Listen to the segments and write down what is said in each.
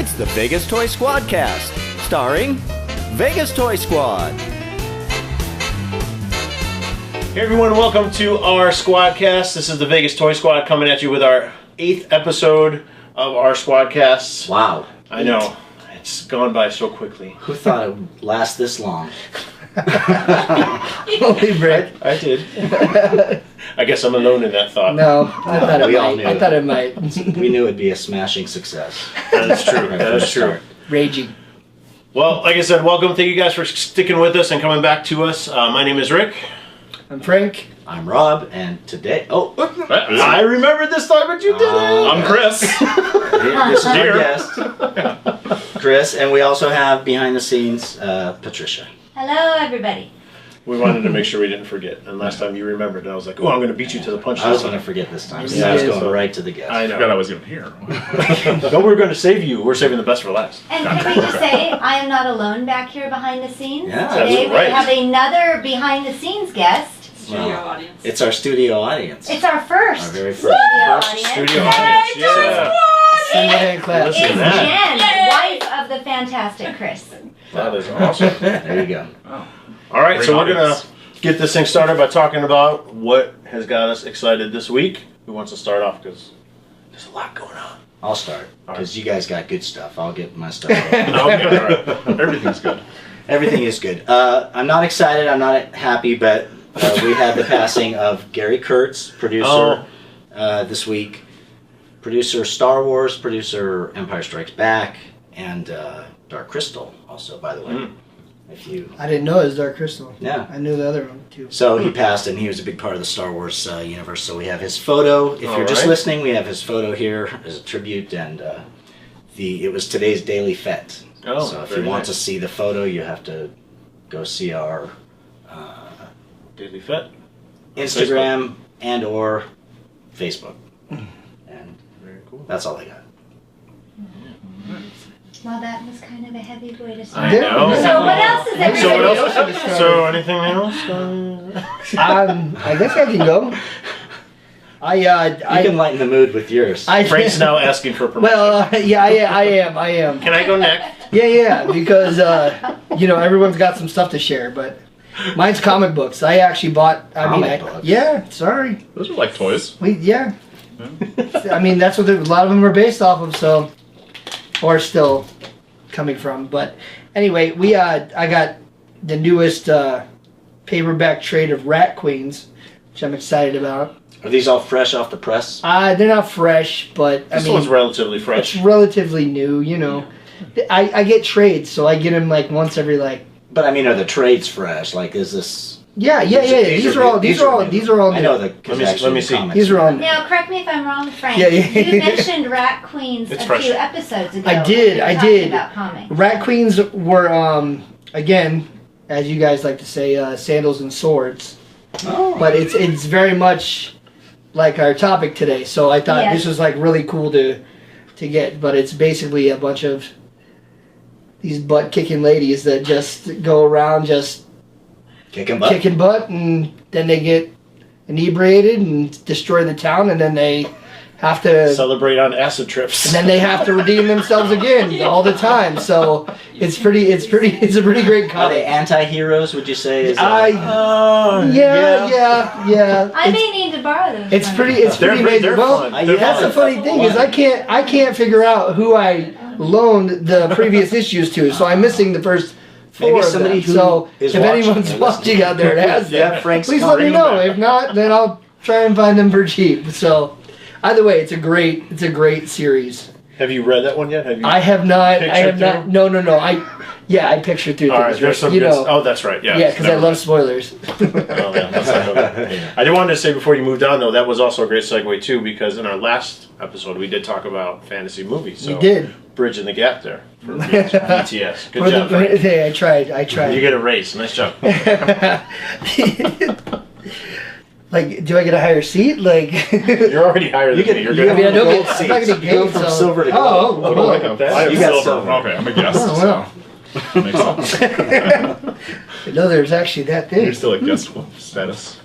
It's the Vegas Toy SquadCast, starring Vegas Toy Squad. Hey everyone, welcome to our SquadCast. This is the Vegas Toy Squad coming at you with our 8th episode of our SquadCasts. Wow. I know, it's gone by so quickly. Who thought it would last this long? Holy Brick. I did. I guess I'm alone in that thought. No, I thought it we all might. knew. I thought it might. We knew it'd be a smashing success. That is true. Right That from is the true. start. Raging. Well, like I said, welcome. Thank you guys for sticking with us and coming back to us. My name is Rick. I'm Frank. I'm Rob, and today... Oh, I remembered this time, but you didn't. I'm Chris. this is our Here. guest, Chris, and we also have behind the scenes, Patricia. Hello, everybody. We wanted to make sure we didn't forget. And last time you remembered, I was like, oh, I'm going to beat you to the punch. I was this going to time. forget this time. Yeah, I was yeah, going so- right to the guest. I I forgot I know. was even here. No, we're going to save you. We're saving the best for last. And can we just say, I am not alone back here behind the scenes. Yeah, Today that's right. we have another behind the scenes guest. Studio audience. It's our studio audience. It's our first Our very studio first audience. Studio Yay, audience, yeah. Send a hand clap. It's Listen to that. Jen, wife of the fantastic Chris. That is awesome. There you go. All right, Great so we're going audience. to get this thing started by talking about what has got us excited this week. Who wants to start off? Because there's a lot going on. I'll start, All right. because you guys got good stuff. I'll get my stuff. Okay, all right. Everything's good. Everything is good. I'm not excited. I'm not happy, but we had the passing of Gary Kurtz, producer, this week. Producer Star Wars, producer Empire Strikes Back, and Dark Crystal also, by the way. Mm. If you, I didn't know it was Dark Crystal. yeah. I knew the other one too. So he passed, and he was a big part of the Star Wars universe. So we have his photo. If you're just Alright. listening, we have his photo here as a tribute, and it was today's daily fete. Oh, So if you very want nice. to see the photo, you have to go see our Daily Fet. Instagram and or Facebook. And Very cool. that's all I got. Well, that was kind of a heavy way to I start. know. So what else is everybody So what Everybody else? else is So anything else? I guess I can go. You can lighten the mood with yours. Frank's now asking for permission. Well, yeah, I am. Can I go next? Yeah, because everyone's got some stuff to share, but mine's comic books. I actually bought. Comic books? Yeah, sorry. Those are like toys. Yeah. I mean, that's what a lot of them are based off of, so, or still coming from. But anyway, I got the newest paperback trade of Rat Queens, which I'm excited about. Are these all fresh off the press? They're not fresh, but This one's relatively it's fresh. relatively new. You know, I get trades, so I get them like once every like. But I mean, are the trades fresh? Like, is this? Yeah. These are all new. I know the. Let me see. comics These are all new. Now, correct me if I'm wrong, Frank. Yeah. You mentioned Rat Queens It's a fresh. few episodes ago. I did, when you were I talking did. About comics. Rat Queens were again, as you guys like to say, sandals and swords. Oh. But it's very much like our topic today. So I thought Yes. this was like really cool to get. But it's basically a bunch of these butt kicking ladies that just go around just Kicking butt. kicking butt, and then they get inebriated and destroy the town, and then they have to. Celebrate on acid trips. And then they have to redeem themselves again all the time. So it's a pretty great Are they comic. anti-heroes? Would you say? Is Yeah. I may need to borrow those. It's from pretty. you. It's pretty amazing. They're Well, fun. They're that's fun. the funny thing is I can't figure out who I loaned the previous issues to. So I'm missing the first Maybe four of somebody them. who So is if watching anyone's or watching out there and has them, Yeah, Frank's please let me calling know. back. If not, then I'll try and find them for cheap. So either way, it's a great series. Have you read that one yet? Have you? I have not. Pictured through? No. I pictured through All right, things. there's some you good. know. Oh, that's right. Yeah. Yeah, because I Never love mind. spoilers. Oh, yeah, let's not go there. I did want to say before you moved on though, that was also a great segue too, because in our last episode we did talk about fantasy movies. So We did. bridging the gap there for BTS. Good For job. the- Frank. hey, I tried. You get a raise. Nice job. Like, do I get a higher seat? Like, You're already higher than me. You're I good. mean, I don't Gold get. I'm not seats. gonna get You go paid. from So. silver to gold. Oh, Oh, well, I got that. I have You got silver. silver. Okay, I'm a guest. Oh, well. So makes sense. no, there's actually that You're thing. still at guest status.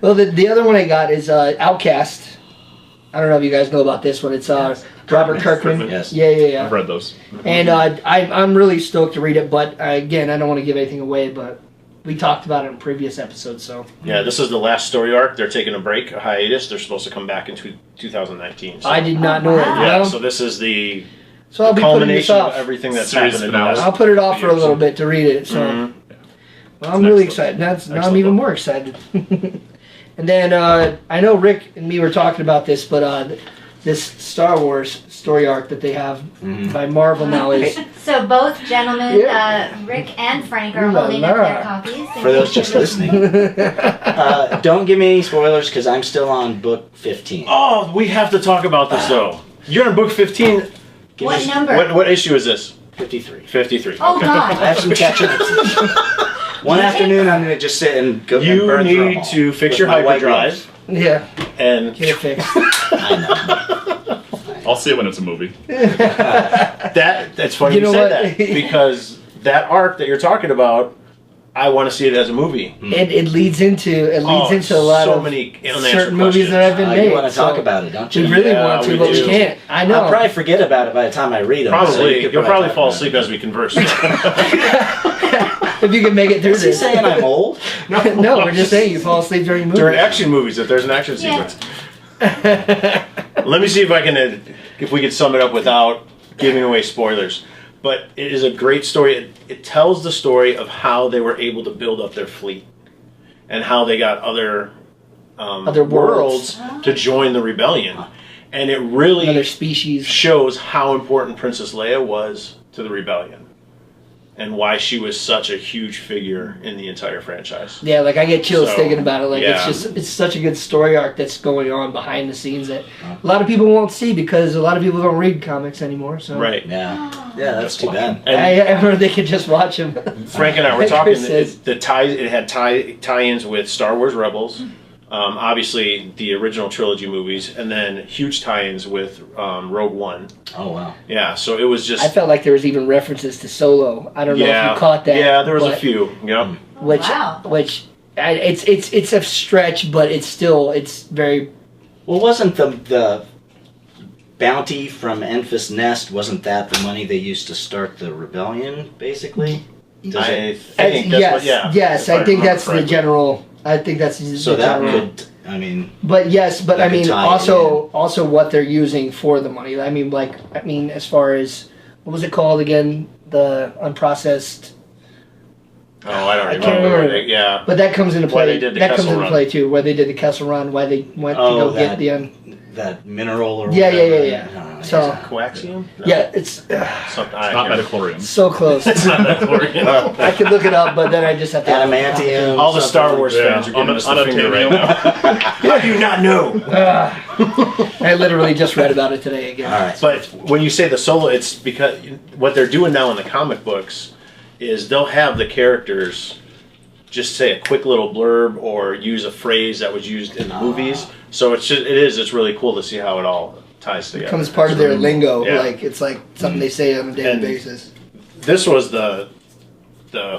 Well, the other one I got is Outcast. I don't know if you guys know about this one. It's Robert Kirkman. Yes. Yeah. I've read those. And I'm really stoked to read it, but again, I don't want to give anything away, but we talked about it in previous episodes, so. Yeah, this is the last story arc. They're taking a break, a hiatus. They're supposed to come back in 2019. So. I did not know that. Yeah, Well, so this is the so I'll be putting this culmination of off. everything that's Series happened in the finale. last I'll put it off for a years. little bit to read it, so. Mhm. Well, I'm really Excellent. excited. Now I'm Excellent even book. more excited. And then I know Rick and me were talking about this, but this Star Wars story arc that they have by Marvel now is So both gentlemen, Yeah. Rick and Frank, are Ooh la holding up la. their copies. For those just listening, don't give me any spoilers because I'm still on book 15. Oh, we have to talk about this though. You're on book 15. Give What me number? What issue is this? 53. 53. Oh, Okay. I God. have some catching up to do. One afternoon, I'm going to just sit and go and You burn through them need all to fix with your my white hyperdrive yeah, and get it fixed. gloves. I know. I'll see it when it's a movie. that's funny You you, know say what? that because that arc that you're talking about, I want to see it as a movie. It leads into a lot so of many unanswered certain movies that have been made. You want to talk so about it, don't We you? really Yeah, want to, we but we do. can't. I know. I'll probably forget about it by the time I read them. Probably, you'll probably talk fall about asleep it. as we converse. If you can make it through Is he this. saying I'm old? No, we're just saying you fall asleep during movies. During action movies, if there's an action Yeah. sequence. Let me see if I can, if we could sum it up without giving away spoilers. But it is a great story. It tells the story of how they were able to build up their fleet and how they got other worlds. to join the rebellion. And it really Another species. shows how important Princess Leia was to the rebellion and why she was such a huge figure in the entire franchise. Yeah, like I get chills So, thinking about it. Like yeah. it's such a good story arc that's going on behind the scenes that a lot of people won't see because a lot of people don't read comics anymore. So Right. Yeah. Yeah, that's too bad. And I heard they could just watch them. Frank and I were Like talking. Chris says. It had tie-ins with Star Wars Rebels, obviously the original trilogy movies, and then huge tie-ins with Rogue One. Oh, wow. Yeah, so it was just. I felt like there was even references to Solo. I don't know if you caught that. Yeah, there was a but- few. Yep. Which Wow. it's a stretch, but it's very. Well, wasn't the bounty from Enfys Nest, wasn't that the money they used to start the rebellion, basically? Does I it, think that's yes, what. Yeah. yes, if I think remember that's the correctly. general. I think that's so the that general. could, I mean, But yes, but That I could mean tie also what they're using for the money. I mean as far as what was it called again? The unprocessed. Oh, I don't I can't remember. remember. Yeah. But that comes into Why play. they did the That comes Kessel into Run. play too. Where they did the Kessel Run. Why they went to Oh, go get that- the. that mineral or Yeah, whatever. yeah. So Coaxium? No. yeah, it's Something. It's not metachlorian. so close. It's not metachlorian. I could look it up, but then I just have to. Adamantium. All the Star something Wars like fans are giving us the finger right unobtainium. now. How do you not know? I literally just read about it today again. All right. But when you say the solo, it's because what they're doing now in the comic books is they'll have the characters just say a quick little blurb or use a phrase that was used in the movies. So it's really cool to see how it all ties It together. becomes part of their lingo. Yeah. Like it's like something they say on a daily And- basis. This was the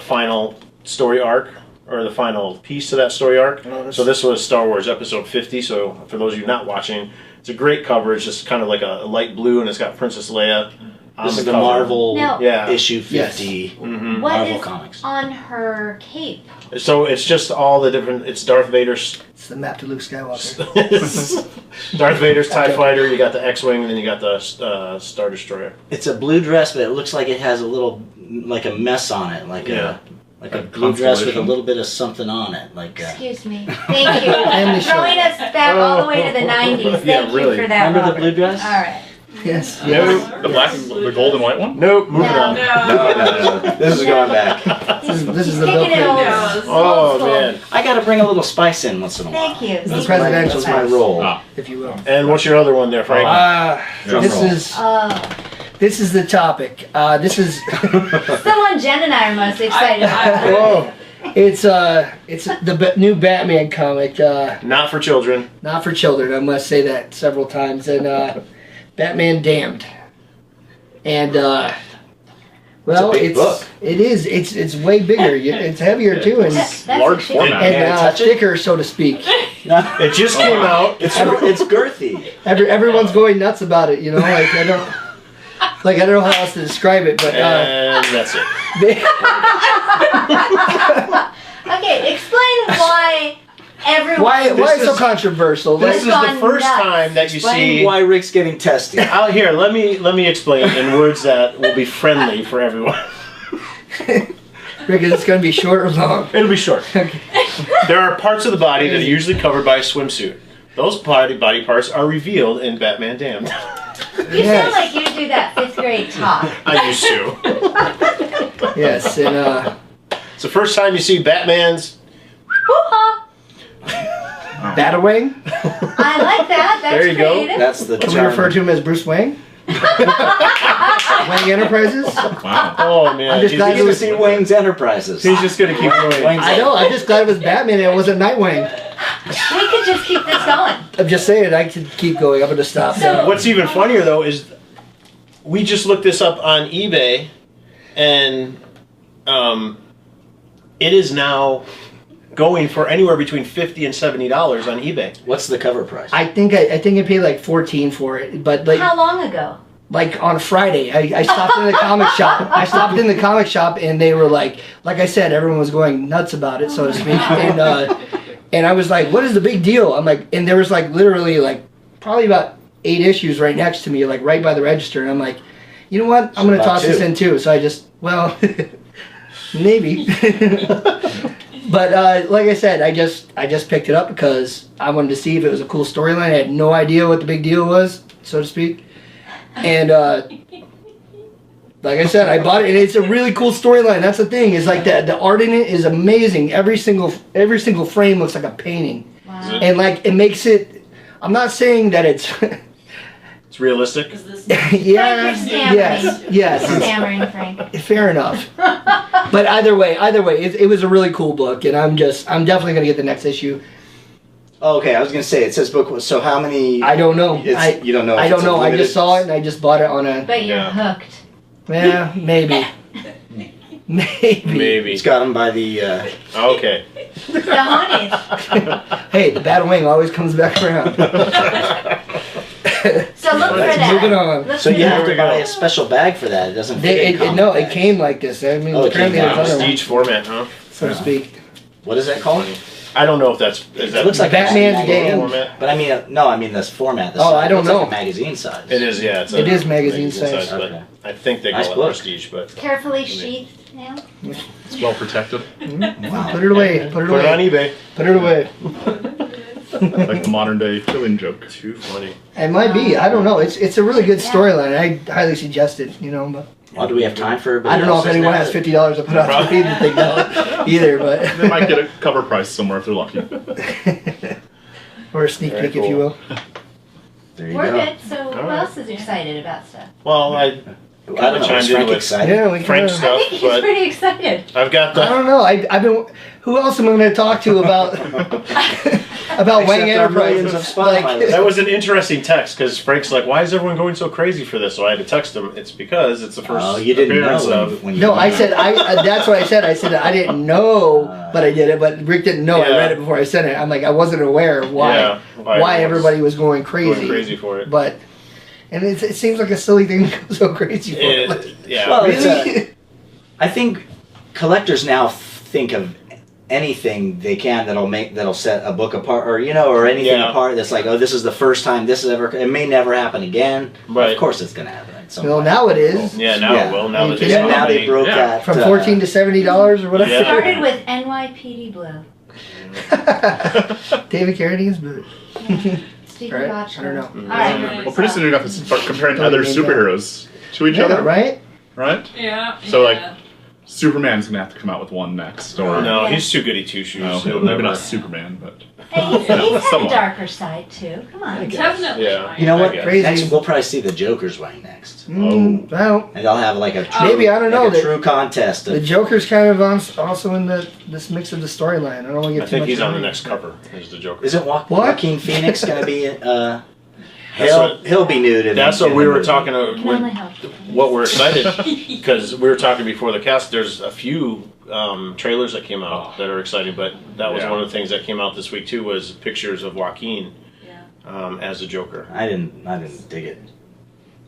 final story arc, or the final piece of that story arc. Oh, that's- So this was Star Wars Episode 50. So for those of you not watching, it's a great cover. It's just kind of like a light blue, and it's got Princess Leia on This is the cover. Marvel No. Yeah. issue Yes. 50 What Marvel is comics. on her cape? So it's just all the different. It's Darth Vader's. It's the map to Luke Skywalker. Darth Vader's TIE Fighter. You got the X-wing, and then you got the Star Destroyer. It's a blue dress, but it looks like it has a little, like a mess on it, like Yeah. a A blue dress with a constellation. little bit of something on it, like. Excuse me. Thank you. Family show. Throwing us back all the way to the 90s. Thank Yeah, you really. for that, Remember the Robert. blue dress? All right. Yes. The black, the gold and white one. Nope. Moving No. on. No. This is going back. This is the Bill Taking it Clinton. old. Oh Old school. man. I got to bring a little spice in once in a while. Thank you. The Thank you. presidential That's my role. Ah. if you will. And what's your other one there, Frank? Drum This roll. is Oh, this is the topic. This is it's the one Jen and I are most excited about. Whoa. it's the new Batman comic. Not for children. Not for children. I must say that several times. And Batman Damned. And Well, It's a big book. It is. It's way bigger. It's heavier too, and That's Large a big- format. and Can I touch it? thicker, so to speak. It just came out. It's girthy. Everyone's going nuts about it. You know, like I don't know how else to describe it, but And that's it. Okay, explain why everyone. why it's so is- controversial? This Like, is the gone first nuts. time that you Explain see. why Rick's getting tested. Out here, let me explain in words that will be friendly for everyone. Rick, is this going to be short or long? It'll be short. Okay. There are parts of the body that are usually covered by a swimsuit. Those body parts are revealed in Batman Damned. You sound like you do that 5th grade talk. I used to. Yes, and It's the first time you see Batman's. Hoo-ha! Batawang. I like that. That's There you go. creative. That's the Can we term. refer to him as Bruce Wayne? Wayne Enterprises. Wow. Oh man, I'm just glad He's it gonna was. see Wayne's Enterprises. he's just gonna keep going. Wayne's I know. I'm just glad it was Batman and it wasn't Nightwing. We could just keep this going. I'm just saying. I could keep going. I'm going to stop. So- What's even funnier though is we just looked this up on eBay, and it is now going for anywhere between $50 and $70 on eBay. What's the cover price? I think I paid like 14 for it, but like How long ago? like on Friday, I stopped in the comic shop. I stopped in the comic shop and they were like I said, everyone was going nuts about it, so to speak. And I was like, what is the big deal? I'm like, and there was like literally like probably about 8 issues right next to me, like right by the register. And I'm like, you know what? I'm going to about toss this 2. in too. So I just, well, maybe. But like I said, I just picked it up because I wanted to see if it was a cool storyline. I had no idea what the big deal was, so to speak. And like I said, I bought it, and it's a really cool storyline. That's the thing. Is like the art in it is amazing. Every single frame looks like a painting, Wow. and like it makes it. I'm not saying that it's. It's realistic. yeah. Frank, you're stammering. Yes. You're stammering, Frank. Fair enough. But either way, it was a really cool book, and I'm definitely gonna get the next issue. Oh, okay, I was gonna say it says book. So how many? I don't know. You don't know. I if don't it's know. I limited- just saw it and I just bought it on a. But you're Yeah. hooked. Yeah, maybe. Maybe. It's got them by the. Okay. The honeys. Hey, the Batwing always comes back around. So look for that. Moving on. Look So for you that. have to buy a special bag for that. It doesn't. Fit in comic No, it bags. came like this. I mean, Oh, it came apparently there's down. other ones, Prestige format, huh? so to speak. What is that called? I don't know if that's. Is that It looks like Batman's a Game. format? But I mean, no, I mean this format. This Oh, I don't looks like know. a magazine size. It is, yeah. It is magazine size. but Okay. I think they Nice call it book. prestige, but Carefully sheathed now. It's well protected. Wow. Put it away. Put it put it on away. eBay. Put it away. Like the modern day killing joke. Too funny. It might be. I don't know. It's a really good storyline. I highly suggest it. You know, but Well, do we have time for? I don't know if anyone has $50 to put out to read the thing now either, They might but get a cover price somewhere if they're lucky. or a sneak Very peek, if you will. There you We're go. good. So who Alright. else is excited about stuff? Well, I I don't know. Chimed Is in Frank with- excited? Yeah, we Frank kind of. I stuff, think he's but pretty excited. I've got I the. don't know. I've been. Who else am I going to talk to about about Wang Except our millions Enterprises? of Spotify listeners. That was an interesting text because Frank's like, "Why is everyone going so crazy for this?" So I had to text him. It's because it's the first Oh, you didn't know appearance of. when you. No, I said that's what I said. I said I didn't know, but I did it. But Rick didn't know. I Yeah. read it before I sent it. I'm like I wasn't aware of why Yeah, why everyone's everybody was going crazy. Going crazy for it. But and it seems like a silly thing to go so crazy for. Like, Yeah. Well, it's really? I think collectors now think of anything they can that'll set a book apart, or or anything Yeah. apart that's like, oh, this is the first time this is ever. It may never happen again. Right. Of course, it's gonna happen. At some well, point. now it is. Yeah. Now, Yeah. well, now that Yeah, they saw now how they many- broke Yeah. that From $14 to $70 or whatever. Yeah. Started with NYPD Blue. David Carradine's boot. Stephen Right? Gotch. I don't know. All right. Well, pretty soon you got to start comparing Oh, other you mean that. superheroes to each Yeah, other, right? right? Yeah. So, like, Superman's gonna have to come out with one next, or No, Yeah. he's too goody two shoes. no, He'll maybe never- not Superman, but Hey, he's had a Somewhat. darker side too. Come on. Definitely. Yeah. You know what? I guess. Crazy. Next, we'll probably see the Joker's way next, Well, and they'll have like a true, Maybe, I don't know, like a that- true contest. the Of, Joker's kind of also in this mix of the storyline. I don't want to get I too think much he's on the into it. next cover. Is the Joker? isn't What? Joaquin Phoenix gonna be? He'll be nude. That's what we were talking Can only about. hope. What we're excited because we were talking before the cast. There's a few trailers that came out that are exciting, but that was one of the things that came out this week too. Was pictures of Joaquin as the Joker. I didn't dig it.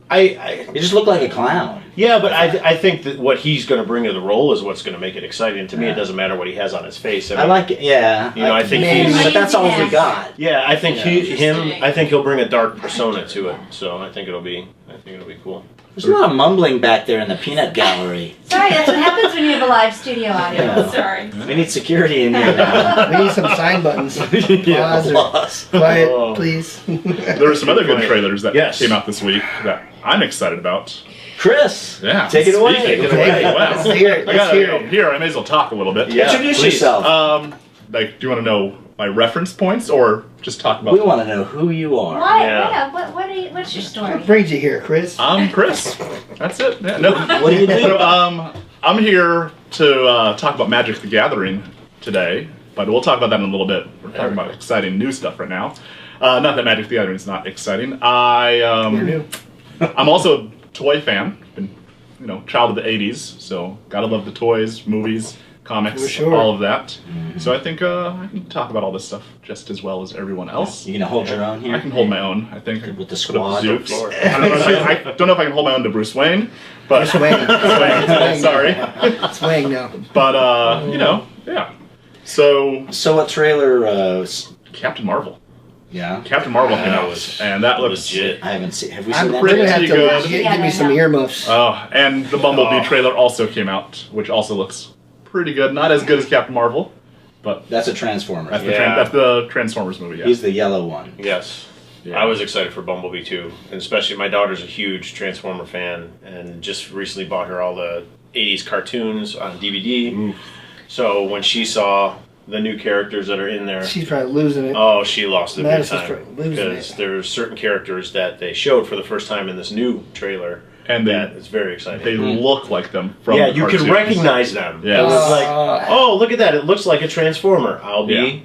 He just looked like a clown. Yeah, but I think that what he's going to bring to the role is what's going to make it exciting. To me, it doesn't matter what he has on his face. I like it. Yeah, you know, I think he's. But that's all we got. Yeah, I think I think he'll bring a dark persona to it. So I think it'll be cool. There's a lot of mumbling back there in the peanut gallery. Sorry, that's what happens when you have a live studio audience. Sorry. We need security in here now. We need some sign buttons. Applause. Quiet, please. There were some other good trailers that came out this week that I'm excited about. Chris, yeah, take it away. Take it away. Wow. Let's hear it. Let's hear it. Here, I may as well talk a little bit. Yeah, introduce yourself. Like, do you want to know my reference points or just talk about? We want to know who you are. Why? Yeah. What's your story? What brings you here, Chris? I'm Chris. That's it. Yeah, no. What do you do? So, I'm here to talk about Magic the Gathering today, but we'll talk about that in a little bit. We're talking about exciting new stuff right now. Not that Magic the Gathering is not exciting. I'm also a toy fan. Been, child of the '80s, so gotta love the toys, movies, comics, all of that. Mm-hmm. So I think I can talk about all this stuff just as well as everyone else. You gonna hold your own here? I can hold my own. I think with the squad. I don't know if I can hold my own to Bruce Wayne, but Swing. Sorry, Swing now. But yeah. So what trailer? Captain Marvel. Yeah. Captain Marvel came out, and that looks legit. I haven't seen. Have we I'm seen that? pretty trailer? have to good. give me some earmuffs. Oh, and the Bumblebee trailer also came out, which also looks pretty good. Not as good as Captain Marvel, but that's a Transformers. That's the Transformers movie. Yeah. He's the yellow one. Yes. Yeah. I was excited for Bumblebee too, and especially my daughter's a huge Transformer fan, and just recently bought her all the '80s cartoons on DVD. Ooh. So when she saw the new characters that are in there, She's probably losing it. oh, she lost it big Madison's time probably losing because it. there's certain characters that they showed for the first time in this new trailer, And that is very exciting. They look like them from yeah, the you cartoons. can recognize them. Yeah. It was like, oh, look at that! It looks like a Transformer. I'll be.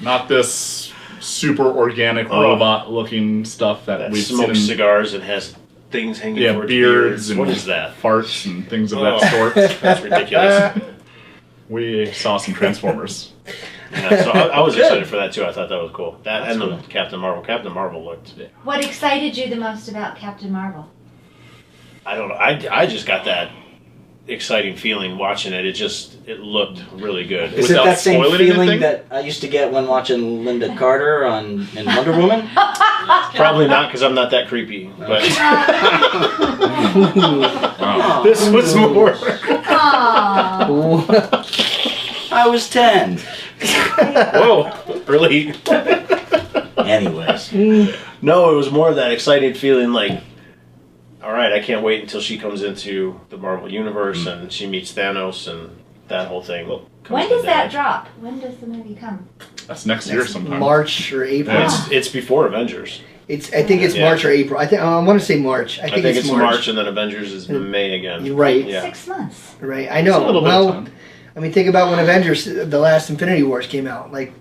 Not this super organic robot-looking stuff that we've seen. Smokes cigars and has things hanging. Yeah, for its beards and what is that? Farts and things of that sort. That's ridiculous. We saw some Transformers. Yeah, so I was excited for that too. I thought that was cool. That and the Captain Marvel. Captain Marvel looked. What excited you the most about Captain Marvel? I don't know. I just got that exciting feeling watching it. It looked really good. Is it that same spoiling feeling anything? that I used to get when watching Linda Carter in Wonder Woman? Probably not because I'm not that creepy. But Wow. this was more. I was 10. Whoa, really? Anyways. No, it was more of that excited feeling like, all right, I can't wait until she comes into the Marvel Universe and she meets Thanos and that whole thing. When does that drop? When does the movie come? That's next year sometime. March or April. It's before Avengers. I think it's March or April. I want to say March. I think it's March and then Avengers is May again. You're right. Yeah. 6 months. Right. I know. It's a little bit of time. I mean, think about when Avengers, the last Infinity Wars came out. Like,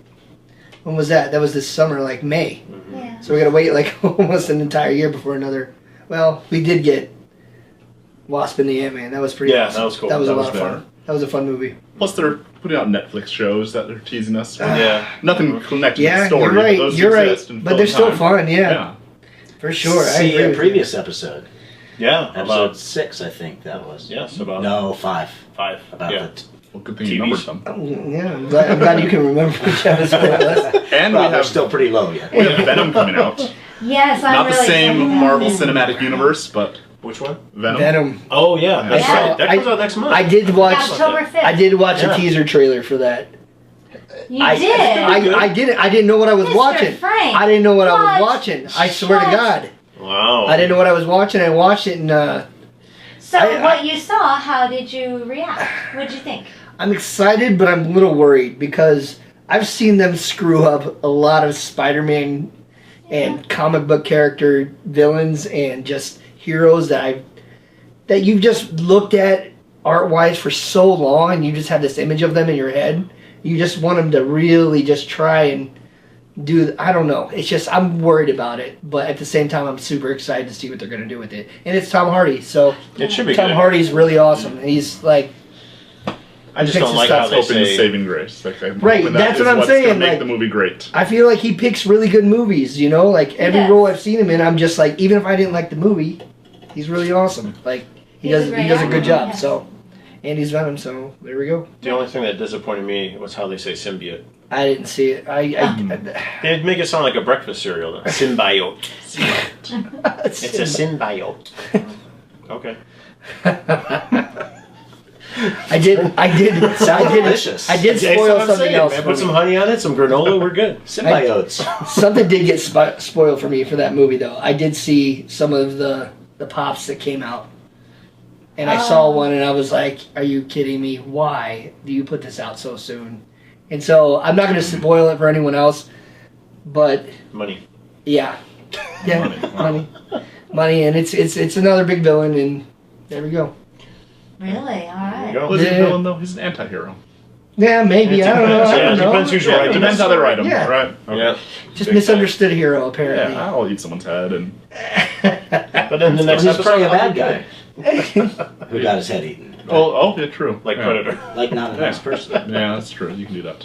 when was that? That was this summer, like May. Yeah. So we got to wait like almost an entire year before another. Well, we did get Wasp and the Ant-Man. That was pretty awesome. that was cool. That was a That lot was of fun. That was a fun movie. Plus, they're putting out Netflix shows that they're teasing us. Yeah. Nothing connected to the Yeah, story. you're right. But those You're exist right. and But fill they're in still time. fun. Yeah. For sure. I See agree a with previous episode. Yeah. Episode About 6, I think that was. yes, about No, 5. 5. About yeah. Well, good thing you numbered TVs. them. you. Yeah, I'm glad you can remember which episode it was. And Well, we they're have still pretty low yet. we have Venom coming out. Yes, I'm Not really the same excited. Marvel Cinematic Universe, but Which one? Venom. Venom. Oh yeah, that's Yeah. right. That comes out next month. I did watch. October 5th. I did watch Yeah. a teaser trailer for that. You I did. I didn't. I didn't know what I was Mr. watching. Frank, I didn't know what I was what? watching. I swear to What? God, Wow. I didn't know what I was watching. I watched it, and So I- what you saw, how did you react? What'd you think? I'm excited, but I'm a little worried because I've seen them screw up a lot of Spider-Man and comic book character villains and just heroes that you've just looked at art-wise for so long, and you just have this image of them in your head. You just want them to really just try and I don't know. It's just I'm worried about it, but at the same time, I'm super excited to see what they're going to do with it. And it's Tom Hardy, so It should be Tom good. Hardy's really awesome. He's like, I just He don't picks like his how stuff. they Hoping to say. saving grace. Like, I'm Right, hoping that's is what I'm what's saying, gonna make like- the movie great. I feel like he picks really good movies. You know, like every Yes. role I've seen him in, I'm just like, even if I didn't like the movie, he's really awesome. Like he He's a does great a good actor, job. yes. So, and he's Venom. So there we go. The only thing that disappointed me was how they say symbiote. I didn't see it. They make it sound like a breakfast cereal. Symbiote. It's a symbiote. Okay. I did. Sounds delicious. I did That's spoil what I'm something saying, else. man. for Put me. some honey on it, some granola, we're good. Symbiotes. Something did get spoiled for me for that movie, though. I did see some of the pops that came out, and I saw one, and I was like, "Are you kidding me? Why do you put this out so soon?" And so I'm not going to spoil it for anyone else, but Money. yeah, Money. money, and it's another big villain, and there we go. Really? All There you right. go. Was he a Yeah. villain though? He's an anti-hero. Yeah, maybe I don't know. I Yeah, don't it know. depends who's Yeah, right. it depends how they write him, Yeah. right? Okay. Yeah. Just Big misunderstood hero apparently. Yeah, I'll eat someone's head and But then the next He's episode, probably a I'll bad be guy good. who got his head eaten. oh yeah, true. Like yeah. Predator. Like not a nice person. Yeah, that's true. You can do that.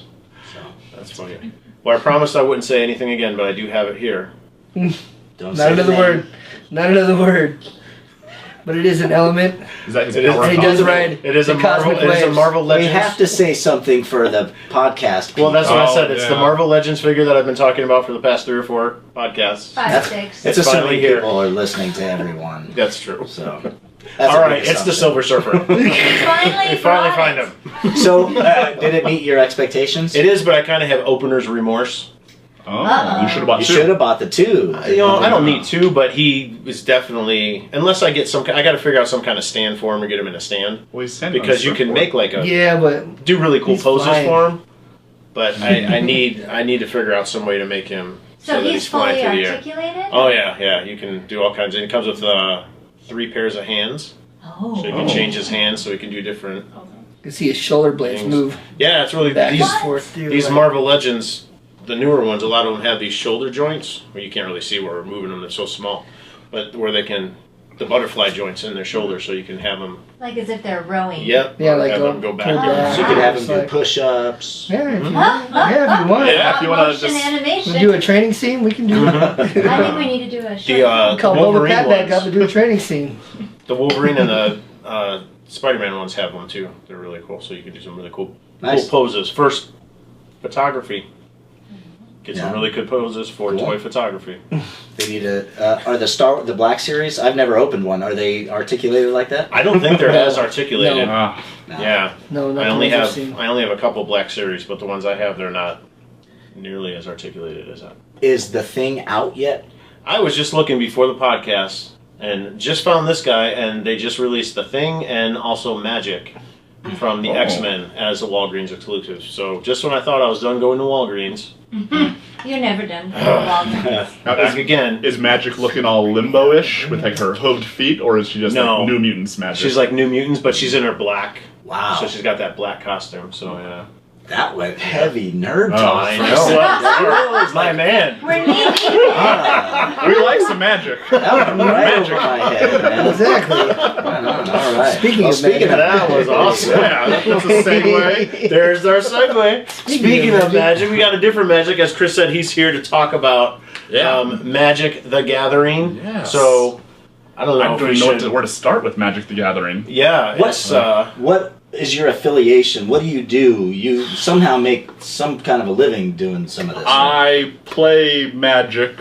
So That's funny. Well, I promised I wouldn't say anything again, but I do have it here. don't Not say another the name. word. Not another word. But it is an element. Is that his It is- power And he cosmic? does ride It is a the Marvel. cosmic It is a waves. Marvel We Legends. have to say something for the podcast. Well, that's what I Oh, said. It's the yeah. Marvel Legends figure that I've been talking about for the past 3 or 4 podcasts. 5, 6. It's It's assuming finally here. people are listening to everyone. That's true. So that's All a right, big it's the assumption. Silver Surfer. Finally, We finally brought find it. him. So did it meet your expectations? It is, but I kind of have opener's remorse. Oh, Uh-oh. you should have bought You two. should have bought the 2. You know, I don't need 2, but he is definitely. Unless I get some, I got to figure out some kind of stand for him or get him in a stand Well, he's standing on because a you can surfboard. make like a Yeah, but do really cool He's poses flying. for him. But I need to figure out some way to make him So that he's flying fully through the air. articulated? Oh yeah. You can do all kinds. And it comes with 3 pairs of hands, Oh. so you can Oh. change his hands, so he can do different. you can see his shoulder blades Things. move Yeah, it's really back these and forth. Too, these like- Marvel Legends. The newer ones, a lot of them have these shoulder joints where you can't really see where we're moving them. They're so small, but where they can the butterfly joints in their shoulders, so you can have them. Like as if they're rowing. Yep. Yeah, or like have go- them go pull back. back. So you could have him It's do like- push-ups. Yeah, if you, Huh? yeah, if you want. Yeah, if you wanna Motion just- animation. We'll do a training scene. We can do it. I think we need to do a short. Call Boba Wolverine Pat back ones. up and do a training scene. The Wolverine and the Spider-Man ones have one too. They're really cool, so you can do some really cool Nice. poses. First, photography. Get some Yeah. really good poses for Cool. toy photography. They need a. Are the Black Series? I've never opened one. Are they articulated like that? I don't think they're as articulated. No. Ah, No. Yeah, No, not I the only ones I've have seen. a couple Black Series, but the ones I have, they're not nearly as articulated as that. Is the thing out yet? I was just looking before the podcast and just found this guy, and they just released The Thing and also Magic from the Oh. X-Men as a Walgreens exclusive. So just when I thought I was done going to Walgreens, You're never done. Walgreens. back again. is Magic looking all limbo-ish with like her hooved feet, or is she just No. like New Mutants Magic? She's like New Mutants, but she's in her black. Wow. So she's got that black costume. So yeah. That went heavy nerd Oh, talk. I for a know. second. It's my man. We're knee deep. Ah, we like some magic. that went right over my head, man. Exactly. Right on, all right. Speaking of speaking magic, of that was awesome. Yeah, that's a segue. There's our segue. Speaking of of magic, we got a different magic. As Chris said, he's here to talk about Magic the Gathering. Yes. So, I don't know I if don't we even know should... where to start with Magic the Gathering. Yeah, What's it's... what is your affiliation? What do? You somehow make some kind of a living doing some of this. I play Magic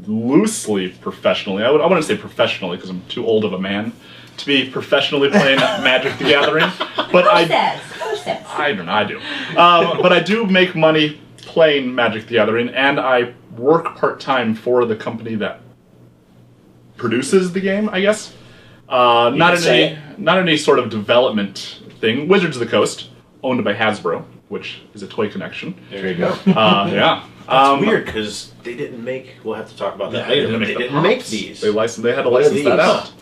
loosely professionally. I wouldn't say professionally because I'm too old of a man to be professionally playing Magic the Gathering. But Who I says? Who says? I don't know, I do. But I do make money playing Magic the Gathering, and I work part-time for the company that produces the game, I guess. Not in any sort of development thing. Wizards of the Coast, owned by Hasbro, which is a toy connection. There you go. Yeah. It's weird, because they didn't make... We'll have to talk about that later, but they the didn't make pops. these. They had to What are license that these? out.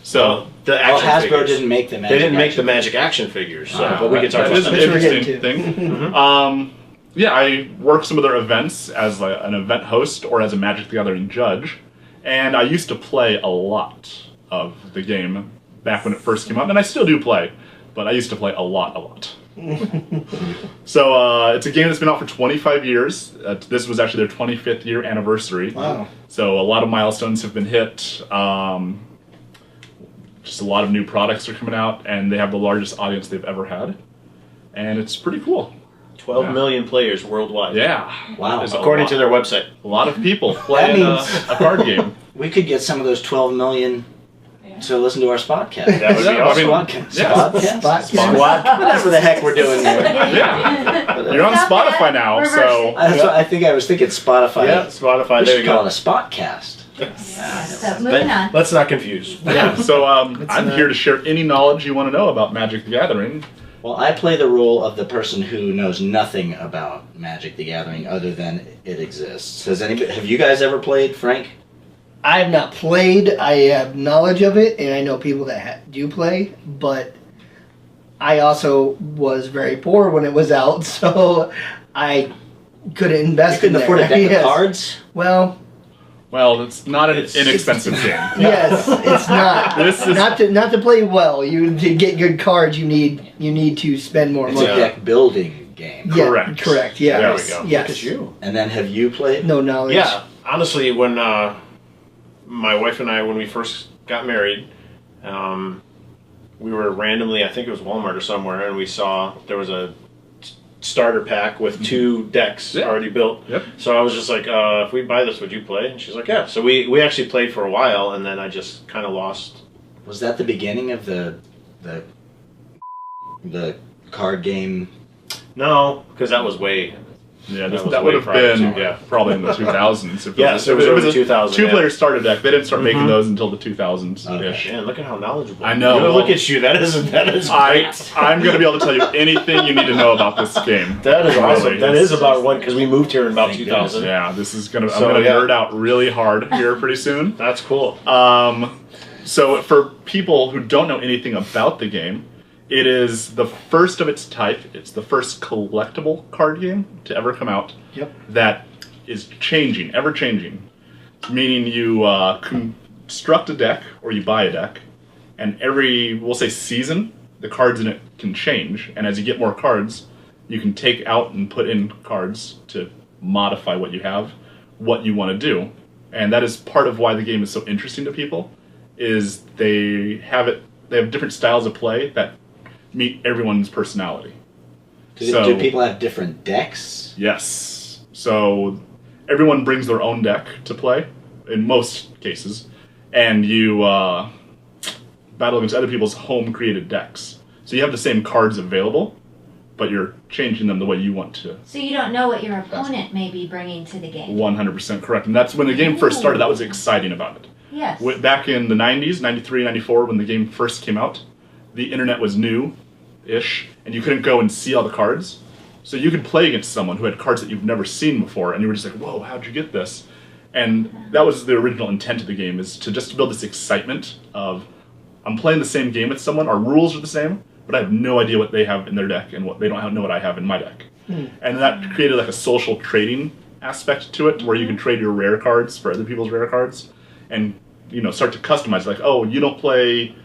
So The Oh, action Hasbro figures. didn't make the They Magic. didn't make action the Magic action figures, so, Ah, but we can talk that about is an that. Which we're interesting getting thing. yeah, I work some of their events as an event host or as a Magic the Gathering judge, and I used to play a lot of the game back when it first came out, and I still do play, but I used to play a lot. So it's a game that's been out for 25 years. This was actually their 25th year anniversary. Wow. So a lot of milestones have been hit. Just a lot of new products are coming out, and they have the largest audience they've ever had. And it's pretty cool. 12 million players worldwide. Yeah. Wow. That is According to their website. a lot of people playing means- a card game. We could get some of those 12 million to listen to our SquadCast. That would be Yeah, I mean, SquadCast. yeah. SquadCast? Spot. Whatever the heck we're doing there. Yeah. You're on Stop Spotify that. now, Reverse so... it. That's what I think I was thinking Spotify. Yeah, Spotify, We there should you call go. it a Spotcast. So moving on. Let's not confuse. Yeah, so I'm here to share any knowledge you want to know about Magic the Gathering. Well, I play the role of the person who knows nothing about Magic the Gathering other than it exists. Have you guys ever played, Frank? I have not played. I have knowledge of it, and I know people that do play. But I also was very poor when it was out, so I couldn't invest. You couldn't in afford a there. deck Yes. of cards? Well, Well, it's not an It's- inexpensive game. yes, it's not. This is Not to play well. To get good cards, you need to spend more It's money. a deck building game. Yeah, Correct. Correct. Yeah. There we go. Yes. Look at you. And then have you played? No knowledge. Yeah, honestly, when my wife and I, when we first got married, we were randomly, I think it was Walmart or somewhere, and we saw there was a starter pack with 2 decks Yeah. already built. Yep. So I was just like, if we buy this, would you play? And she's like, yeah. So we actually played for a while, and then I just kind of lost. Was that the beginning of the card game? No, because that was way. Yeah, That was that way would have prior been to, yeah. probably in the 2000s. If Yes, it was early 2000, Two-player yeah. starter deck. They didn't start making Mhm. those until the 2000s-ish. Okay. Man, look at how knowledgeable. I know. You know, Well, look at you. That is great. I'm going to be able to tell you anything you need to know about this game. That is awesome. Really. That is about one because we moved here in about Thank 2000. Yeah, this is gonna. I'm So, gonna yeah. nerd out really hard here pretty soon. That's cool. So for people who don't know anything about the game, it is the first of its type. It's the first collectible card game to ever come out. Yep. That is changing, ever changing. Meaning you construct a deck or you buy a deck, and every, we'll say, season, the cards in it can change. And as you get more cards, you can take out and put in cards to modify what you have, what you want to do. And that is part of why the game is so interesting to people, is they have different styles of play that meet everyone's personality. Do people have different decks? Yes. So everyone brings their own deck to play, in most cases, and you battle against other people's home-created decks. So you have the same cards available, but you're changing them the way you want to. So you don't know what your opponent may be bringing to the game. 100% correct. And that's when the game first started. That was exciting about it. Yes. Back in the 90s, 93, 94, when the game first came out, the internet was new-ish, and you couldn't go and see all the cards. So you could play against someone who had cards that you've never seen before, and you were just like, whoa, how'd you get this? And that was the original intent of the game, is to just build this excitement of, I'm playing the same game with someone, our rules are the same, but I have no idea what they have in their deck, and what they don't know what I have in my deck. And that created like a social trading aspect to it, where you can trade your rare cards for other people's rare cards, and start to customize, like, oh, you don't play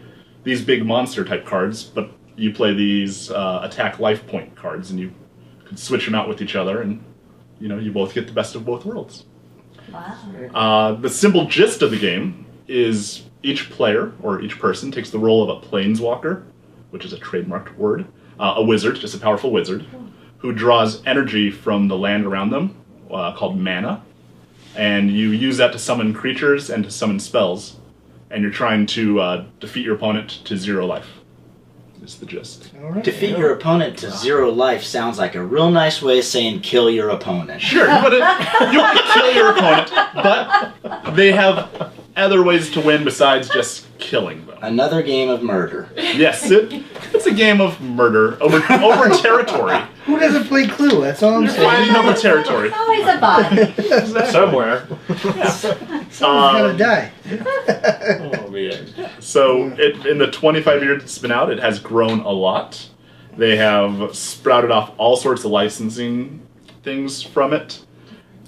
these big monster type cards, but you play these attack life point cards, and you can switch them out with each other, and you both get the best of both worlds. Wow. The simple gist of the game is each player or each person takes the role of a planeswalker, which is a trademarked word, a wizard, just a powerful wizard, who draws energy from the land around them, called mana, and you use that to summon creatures and to summon spells, and you're trying to defeat your opponent to 0 life. Is the gist. All right. Defeat your opponent to 0 life sounds like a real nice way of saying kill your opponent. Sure, you want to kill your opponent, but they have other ways to win besides just killing them. Another game of murder. Yes, it's a game of murder over territory. Who doesn't play Clue? That's all I'm saying. Fighting over territory. Always a body. Somewhere. Someone's gotta die. Oh, man. So, in the 25 years it's been out, it has grown a lot. They have sprouted off all sorts of licensing things from it.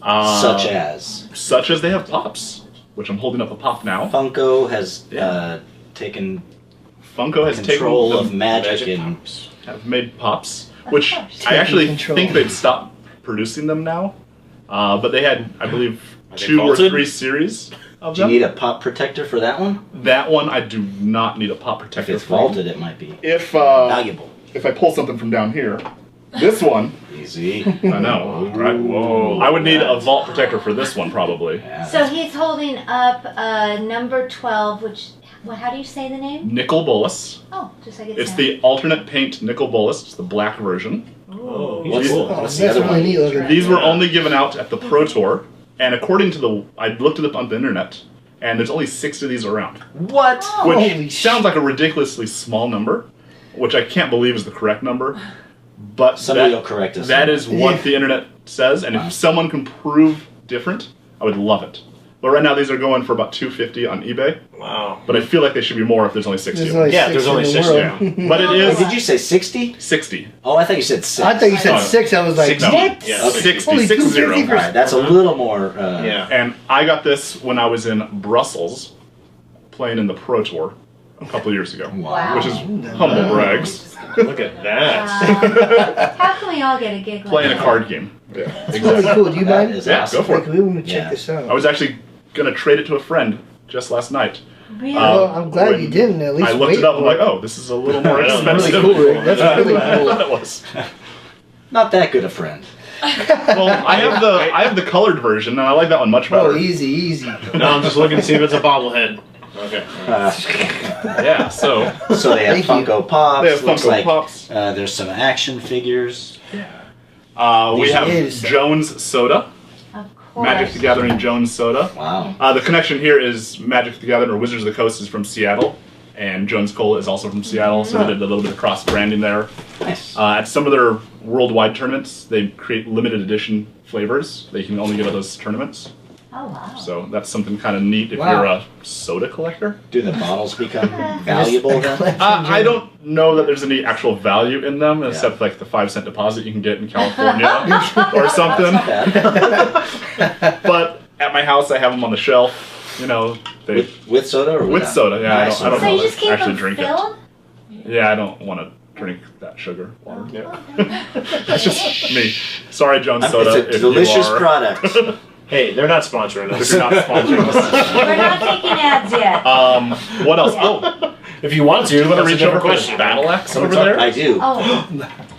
Such as Such as they have pops, which I'm holding up a pop now. Funko has Yeah. taken Funko has control taken of the magic and pops. have made pops, Of which course. I actually Control. think they've stopped producing them now. But they had, I believe, Are they 2 or vaulted? 3 series of do you them. need a pop protector for that one? That one I do not need a pop If protector it's for. vaulted, it might be If valuable. if I pull something from down here, this one, Easy. I know, right? Whoa. I would need a vault protector for this one probably. Yeah, So he's holding up number 12, which, how do you say the name? Nickel Bolus. Oh, just like it It's sounds. the alternate paint Nickel Bolus. It's the black version. Oh, What's, cool. what's Oh, the that's other really one? neat looking. These were only given out at the Pro Tour, and according to I looked it up on the internet, and there's only 6 of these around. What? Which Holy sounds like a ridiculously small number, which I can't believe is the correct number. But Somebody will correct us. that is what Yeah. the internet says, and if someone can prove different, I would love it. But right now these are going for about $250 on eBay. Wow. But I feel like they should be more if there's only 60 There's of them. only Yeah, 6 there's in only the 6, world. Yeah. But it Wait, is did you say 60? 60. Oh, I thought you said 6. I thought you said No. 6. I was like, No. what? Yeah, Okay. 60, Only 60. 250 for- Alright, that's a little more. Yeah. And I got this when I was in Brussels, playing in the Pro Tour a couple years ago, Wow. which is humble brags. Look at that. How can we all get a gig like Playing a that? card game. Yeah, It's really exactly. cool. Do you That mind? is Yeah, awesome. go for Like, it. we want to check Yeah. this out. I was actually gonna trade it to a friend just last night. Really? Well, I'm glad when you didn't. At least I looked wait it up. I'm for like, it. oh, this is a little more That's expensive. really cool, Rick. That's really than I cool. thought it was. Not that good a friend. Well, I have the colored version, and I like that one much better. Oh, easy, easy. No, I'm just looking to see if it's a bobblehead. Okay. Yeah, so So they have Thank you. Funko Pops. they have looks Funko like, Pops. There's some action figures. We have Is- Jones Soda, Of course. Magic the Gathering Jones Soda. Wow. The connection here is Magic the Gathering or Wizards of the Coast is from Seattle, and Jones Cola is also from Seattle, so they did a little bit of cross branding there. Nice. At some of their worldwide tournaments, they create limited edition flavors. They can only get at those tournaments, Oh, wow. so that's something kind of neat if Wow. you're a soda collector. Do the bottles become valuable then? I don't know that there's any actual value in them, except like the 5-cent deposit you can get in California or something. But at my house, I have them on the shelf. You know, they With soda or with without? soda. Yeah, Nice. I don't So know. you just keep actually them drink filled? it. Yeah, I don't want to drink that sugar water. Yeah. That's just me. Sorry, Jones Soda. It's a if delicious you are. product. Hey, they're not sponsoring If us. you're not sponsoring us. We're not taking ads yet. What else? Oh, If you want to, you want to that's a reach different over for question. the battle axe over Someone's there? I do. Oh,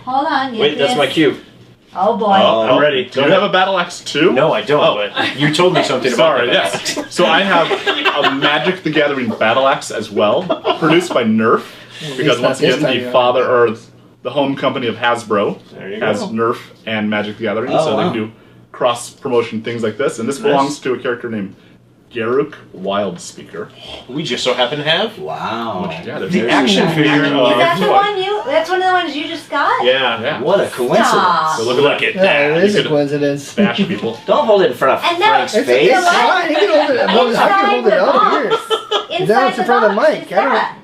hold on. Yes, Wait, that's yes. my cue. Oh, boy. I'm ready. Do you have a battle axe too? No, I don't. Oh. But you told me something about Sorry, that. yes. So I have a Magic the Gathering battle axe as well, produced by Nerf, because not once this again, time, the yeah. father or the home company of Hasbro There you has go. Nerf and Magic the Gathering, Oh, so they wow. can do cross promotion things like this. And this belongs to a character named Garruk Wildspeaker. We just so happen to have Wow. Yeah, there's the action figure Is that of. the one you? That's one of the ones you just got? Yeah. Yeah. What a coincidence. Stop. So look at that. Yeah, it is You a could coincidence. bash people. Don't hold it in front of And now- Frank's It's, face. it's fine. You can hold it. I can hold it the up box. here. Inside Now it's in front of the box mic. is I don't- that.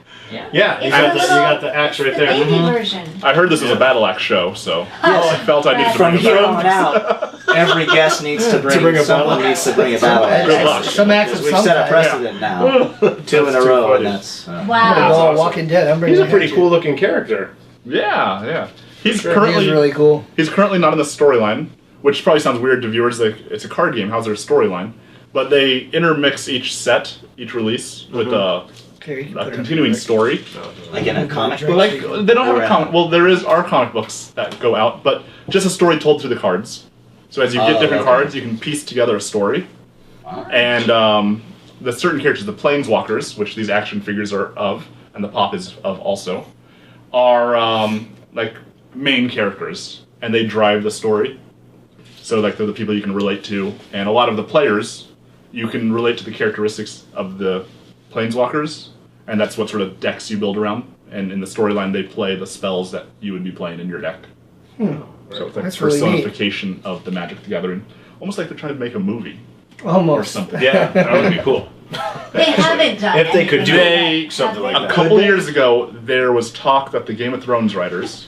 Yeah, you It's got, a the, little- you got the axe right The there. baby Mhm. version. I heard this was a battle axe show, so I felt I needed to From bring it here back. on out, every guest needs to bring, bring a someone battle needs to bring a battle Good axe. luck. Some accents, We've set a sometimes. precedent now. 2 in a too row, funny. and that's. I'm gonna Wow. go all awesome. Walking Dead. I'm bringing He's a pretty hatchet. cool looking character. Yeah. He's Sure. He currently is really cool. He's currently not in the storyline, which probably sounds weird to viewers. Like it's a card game. How's there a storyline? But they intermix each set, each release, with Here, you can a put it continuing up. story. Like in a comic book? Like they don't have a Around. comic. Well, there are comic books that go out, but just a story told through the cards. So as you get Oh, different okay. cards, you can piece together a story. Wow. And the certain characters, the Planeswalkers, which these action figures are of, and the pop is of also, are like main characters, and they drive the story. So like they're the people you can relate to, and a lot of the players, you can relate to the characteristics of the Planeswalkers, and that's what sort of decks you build around. And in the storyline, they play the spells that you would be playing in your deck. So it's like That's really neat. personification of the Magic the Gathering, almost like they're trying to make a movie or Almost. something. Yeah, that would be cool. They haven't done If they could do anything. something like A that. couple years ago, there was talk that the Game of Thrones writers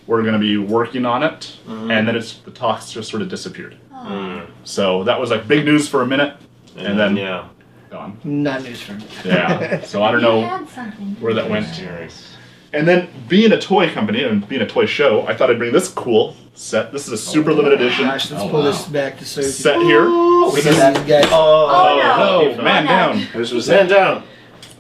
we're going to be working on it, and then the talks just sort of disappeared. So that was like big news for a minute, and then gone. Not news for me. Yeah. So I don't know had something. where that went. And then being a toy company and being a toy show, I thought I'd bring this cool set. This is a super limited edition Gosh, let's pull this back to so set here. We did that. guys. Oh, No, man down. This was man down.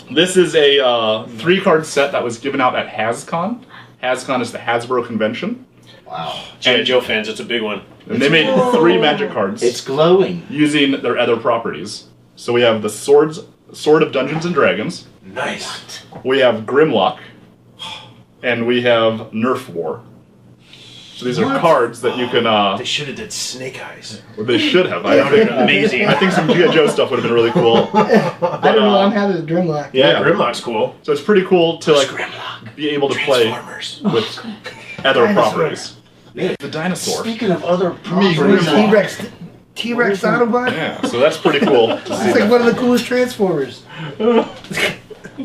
This is a 3-card set that was given out at HasCon. HasCon is the Hasbro convention. Wow. G.I. Joe fans, it's a big one. And they made 3 Magic cards It's glowing. using their other properties. So we have the Sword of Dungeons and Dragons. Nice. We have Grimlock. And we have Nerf War. So these are cards that you can... They should have did Snake Eyes. Well, they should have. That would have been amazing. I think some G.I. Joe stuff would have been really cool. I don't know. I'm happy with Grimlock. Yeah, Grimlock's cool. So it's pretty cool to like Grimlock. be able to play Transformers. with other Dinosaur. properties. The dinosaur. Speaking of other What properties, is T-Rex Autobot? Yeah, so that's pretty cool to see. It's like one of the coolest Transformers.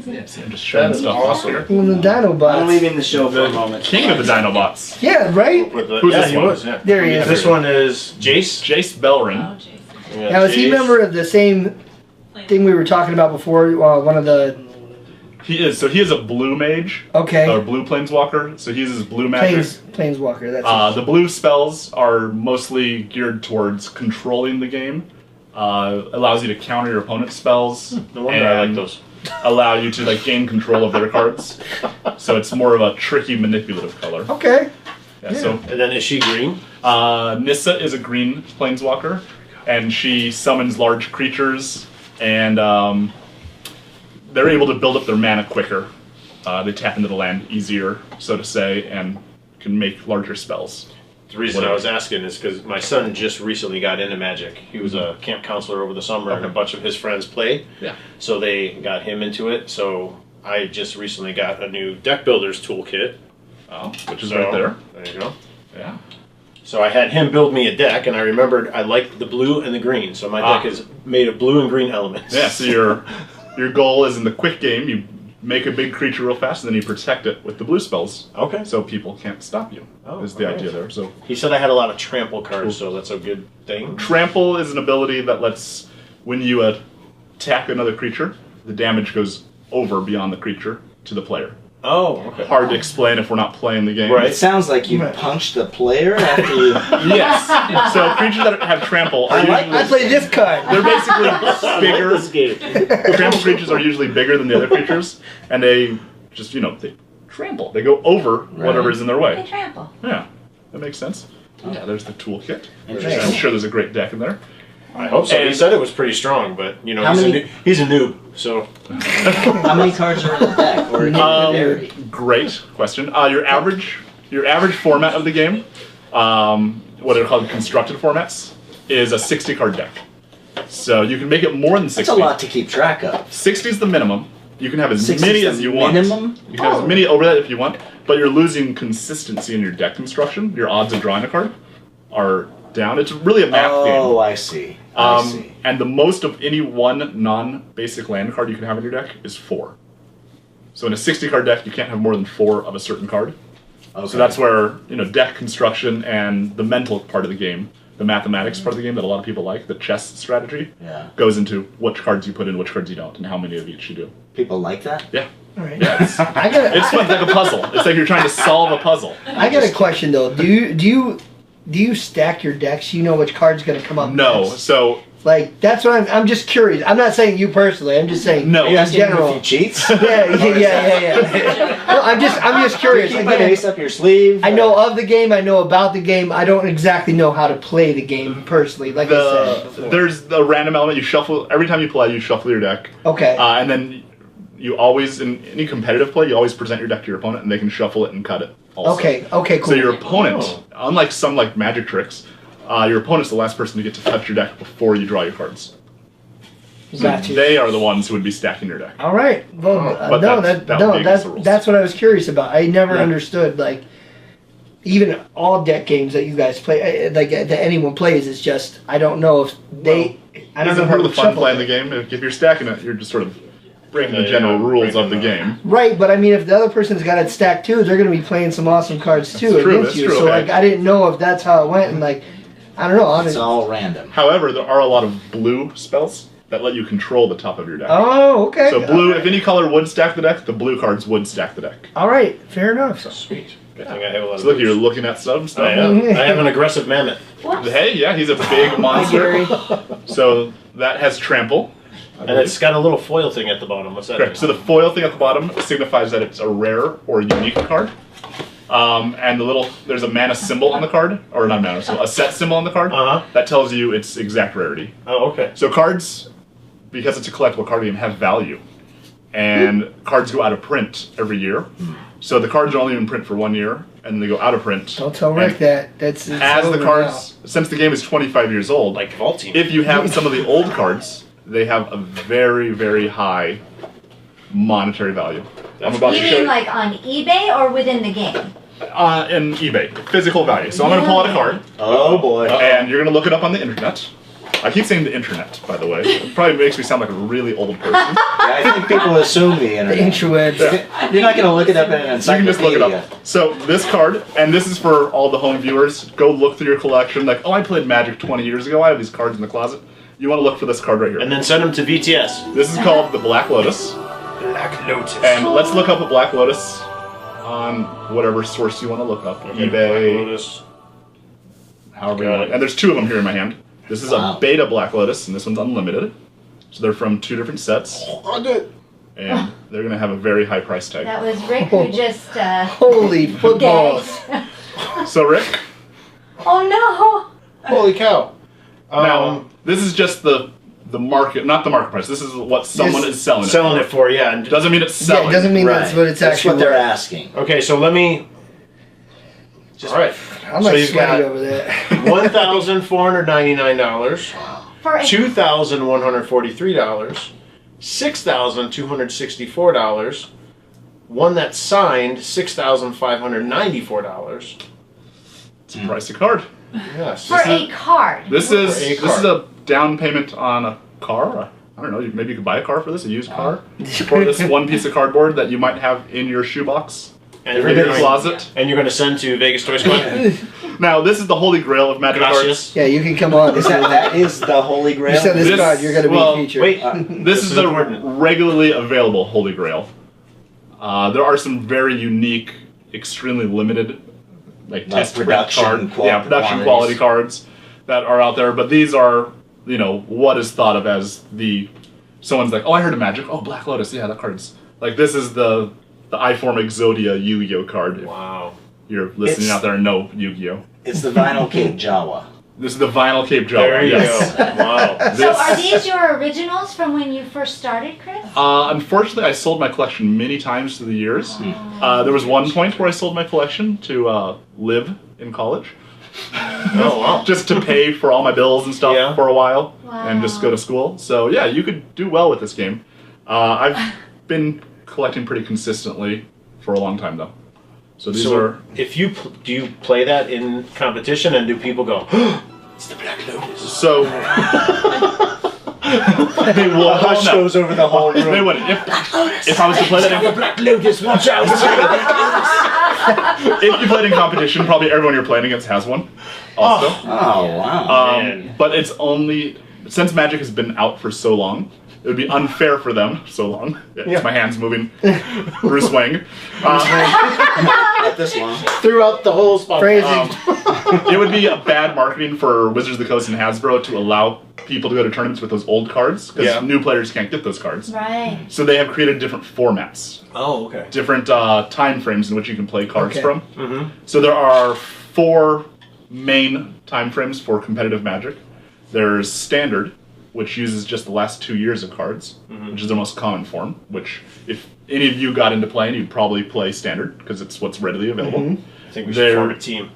See, I'm just showing That is stuff off awesome. here. One of the Dinobots. I'm leaving the show for a moment. King of the Dinobots. Yeah, right? With the, Who's yeah, this he one? was. Yeah. There he is. This one is Jace. Jace Belrin. Yeah, Now, is he a Jace. member of the same thing we were talking about before? One of the... He is. So he is a blue mage. Okay. Or blue planeswalker. So he uses blue magic. Planeswalker, that's The blue spells are mostly geared towards controlling the game. Allows you to counter your opponent's spells. No wonder I like those. Allow you to like gain control of their cards. So it's more of a tricky manipulative color. Okay. Yeah, so And then is she green? Nissa is a green planeswalker, and she summons large creatures, and they're able to build up their mana quicker. They tap into the land easier, so to say, and can make larger spells. The reason I was asking is because my son just recently got into Magic. He was a camp counselor over the summer, and a bunch of his friends play. Yeah. So they got him into it. So I just recently got a new deck builders toolkit. Oh, which is So, right there. There you go. Yeah. So I had him build me a deck, and I remembered I liked the blue and the green. So my deck is made of blue and green elements. Yeah. So your goal is in the quick game, you make a big creature real fast, and then you protect it with the blue spells. Okay. So people can't stop you. Is the alright. idea there? So He said I had a lot of trample cards, so that's a good thing. trample is an ability that lets when you attack another creature, the damage goes over beyond the creature to the player. Oh, okay. Hard to explain if we're not playing the game. Right. It sounds like you punched the player after you. Yes. So creatures that have trample are I usually I play this card. they're basically bigger. This game. Trample creatures are usually bigger than the other creatures, and they just they trample. They go over whatever's in their They way. trample. Yeah, that makes sense. Yeah, there's the toolkit. Interesting. I'm sure there's a great deck in there. I hope so. He And- said it was pretty strong, but How many- he's a noob, so How many cards are in the deck? Or in the vary? Great question. Your average format of the game, what are called constructed formats, is a 60-card deck. So you can make it more than 60. That's a lot to keep track of. 60 is the minimum. You can have as 60 many is as the you want. minimum? You can have as many over that if you want, but you're losing consistency in your deck construction. Your odds of drawing a card are down. It's really a math game. Oh, I see. I see. And the most of any one non-basic land card you can have in your deck is 4. So in a 60-card deck, you can't have more than 4 of a certain card. Okay. So that's where deck construction and the mental part of the game, the mathematics part of the game that a lot of people like, the chess strategy, goes into which cards you put in, which cards you don't, and how many of each you do. People like that? Yeah. All right. Yeah, it's I fun, like a puzzle. It's like you're trying to solve a puzzle. got a question though. Do you stack your decks? You know which card's going to come up No, next? so Like, that's what I'm just curious. I'm not saying you personally. I'm just saying No. You in asking him general. if he cheats? Yeah. No, I'm just curious. Keep an Again, ace up your sleeve? I know of the game. I know about the game. I don't exactly know how to play the game personally. Like I said before. there's the random element. You shuffle every time you play. You shuffle your deck, Okay. and then you always in any competitive play, you always present your deck to your opponent, and they can shuffle it and cut it. Also. Okay. Cool. So your opponent, unlike some like magic tricks, your opponent's the last person to get to touch your deck before you draw your cards. Got you. They are the ones who would be stacking your deck. All right. Well, But that would be against the rules. that's what I was curious about. I never Yeah. understood like even all deck games that you guys play, like that anyone plays. Is just I don't know if they. I don't Isn't know part of who the fun shuffles playing it. the game. If you're stacking it, you're just sort of breaking the general rules of the game. Right, but I mean, if the other person's got it stacked too, they're going to be playing some awesome cards too against you. So like, I didn't know if that's how it went, and like, I don't know. It's all random. However, there are a lot of blue spells that let you control the top of your deck. Oh, okay. So blue, if any color would stack the deck, the blue cards would stack the deck. All right, fair enough. Sweet. Good thing I have a lot of So look, blues. you're looking at some stuff. I have an aggressive mammoth. Whoops. Hey, yeah, he's a big monster. So that has trample. And it's got a little foil thing at the bottom. What's that? Correct. So the foil thing at the bottom signifies that it's a rare or unique card. And there's a mana symbol on the card, or not mana, so a set symbol on the card that tells you its exact rarity. Oh, okay. So cards, because it's a collectible card game, have value, and cards go out of print every year. So the cards are only in print for 1 year, and then they go out of print. Don't tell Rick that. That's as the cards, since the game is 25 years old, Like vaulting. if you have some of the old cards, they have a very, very high monetary value. I'm about You to show mean you. like on eBay or within the game? In eBay, physical value. So I'm going to pull out a card, Oh boy. and you're going to look it up on the internet. I keep saying the internet, by the way. It probably makes me sound like a really old person. Yeah, I think people assume the the internet. intrawebs. You're not going to look it up in an You can encyclopedia. just look it up. So this card, and this is for all the home viewers, go look through your collection. Like, oh, I played Magic 20 years ago. I have these cards in the closet. You want to look for this card right here. And then send them to VTS. This is called the Black Lotus. Black Lotus. And let's look up a Black Lotus on whatever source you want to look up. Okay, eBay, Black Lotus. however you Got want. it. And there's two of them here in my hand. This is Wow. a beta Black Lotus, and this one's unlimited. So they're from two different sets. And they're going to have a very high price tag. That was Rick who just Holy footballs. gagged. So, Rick, Oh Holy cow. now, this is just the market, not the market price. This is what someone is selling Selling it it for, yeah. And Doesn't mean it's Yeah, selling. it doesn't mean Right. that's what it's That's actually what they're worth. asking. okay, so let me. All right. I'm So like you've sweaty got over there. $1,499, no! For a $2,143, $6,264, one that's signed, $6,594. It's a pricey card. Yes. for a card. This is a this is a down payment on a car. I don't know. Maybe you could buy a car for this, a used car, for this one piece of cardboard that you might have in your shoebox, And in you're your gonna- closet. And you're going to send to Vegas Toy Squad? Now, this is the holy grail of Magic cards. Gracias. Yeah, you can come on. This That is the holy you grail. send this This- card, you're going to be well, featured. Wait. This is the important. regularly available holy grail. There are some very unique, extremely limited, like test print production production quantities. quality cards that are out there. But these are, what is thought of as someone's like, oh, I heard of Magic. Oh, Black Lotus. Yeah, that card's like this is the iForm Exodia Yu-Gi-Oh card. If Wow. you're listening out there and know Yu-Gi-Oh. It's the vinyl Cape Jawa. This is the vinyl Cape Jawa. There you yes. go. Wow. So are these your originals from when you first started, Chris? Unfortunately, I sold my collection many times through the years. There was one point where I sold my collection to live in college. Oh, wow. Just to pay for all my bills and stuff Yeah. for a while and Wow. just go to school. So yeah, you could do well with this game. I've been collecting pretty consistently for a long time though. So these are. If you do you play that in competition, and do people go, it's the Black Lotus? So they will. Hush no, goes over the whole they room. wouldn't. If I was to play that in Black Lotus, watch out! if you played in competition, probably everyone you're playing against has one. Also. Oh, wow. Man. But it's only since Magic has been out for so long, it would be unfair for them. So long. It's my hands moving. Bruce Wayne. Not this long. Throughout the whole spot. Crazy. It would be a bad marketing for Wizards of the Coast and Hasbro to allow people to go to tournaments with those old cards because Yeah. new players can't get those cards. Right. So they have created different formats, Oh, okay. different time frames in which you can play cards Okay. from. Mm-hmm. So there are 4 main time frames for competitive Magic. There's Standard, which uses just the last 2 years of cards, which is the most common form, which if any of you got into playing, you'd probably play Standard, because it's what's readily available. I think we should form a team.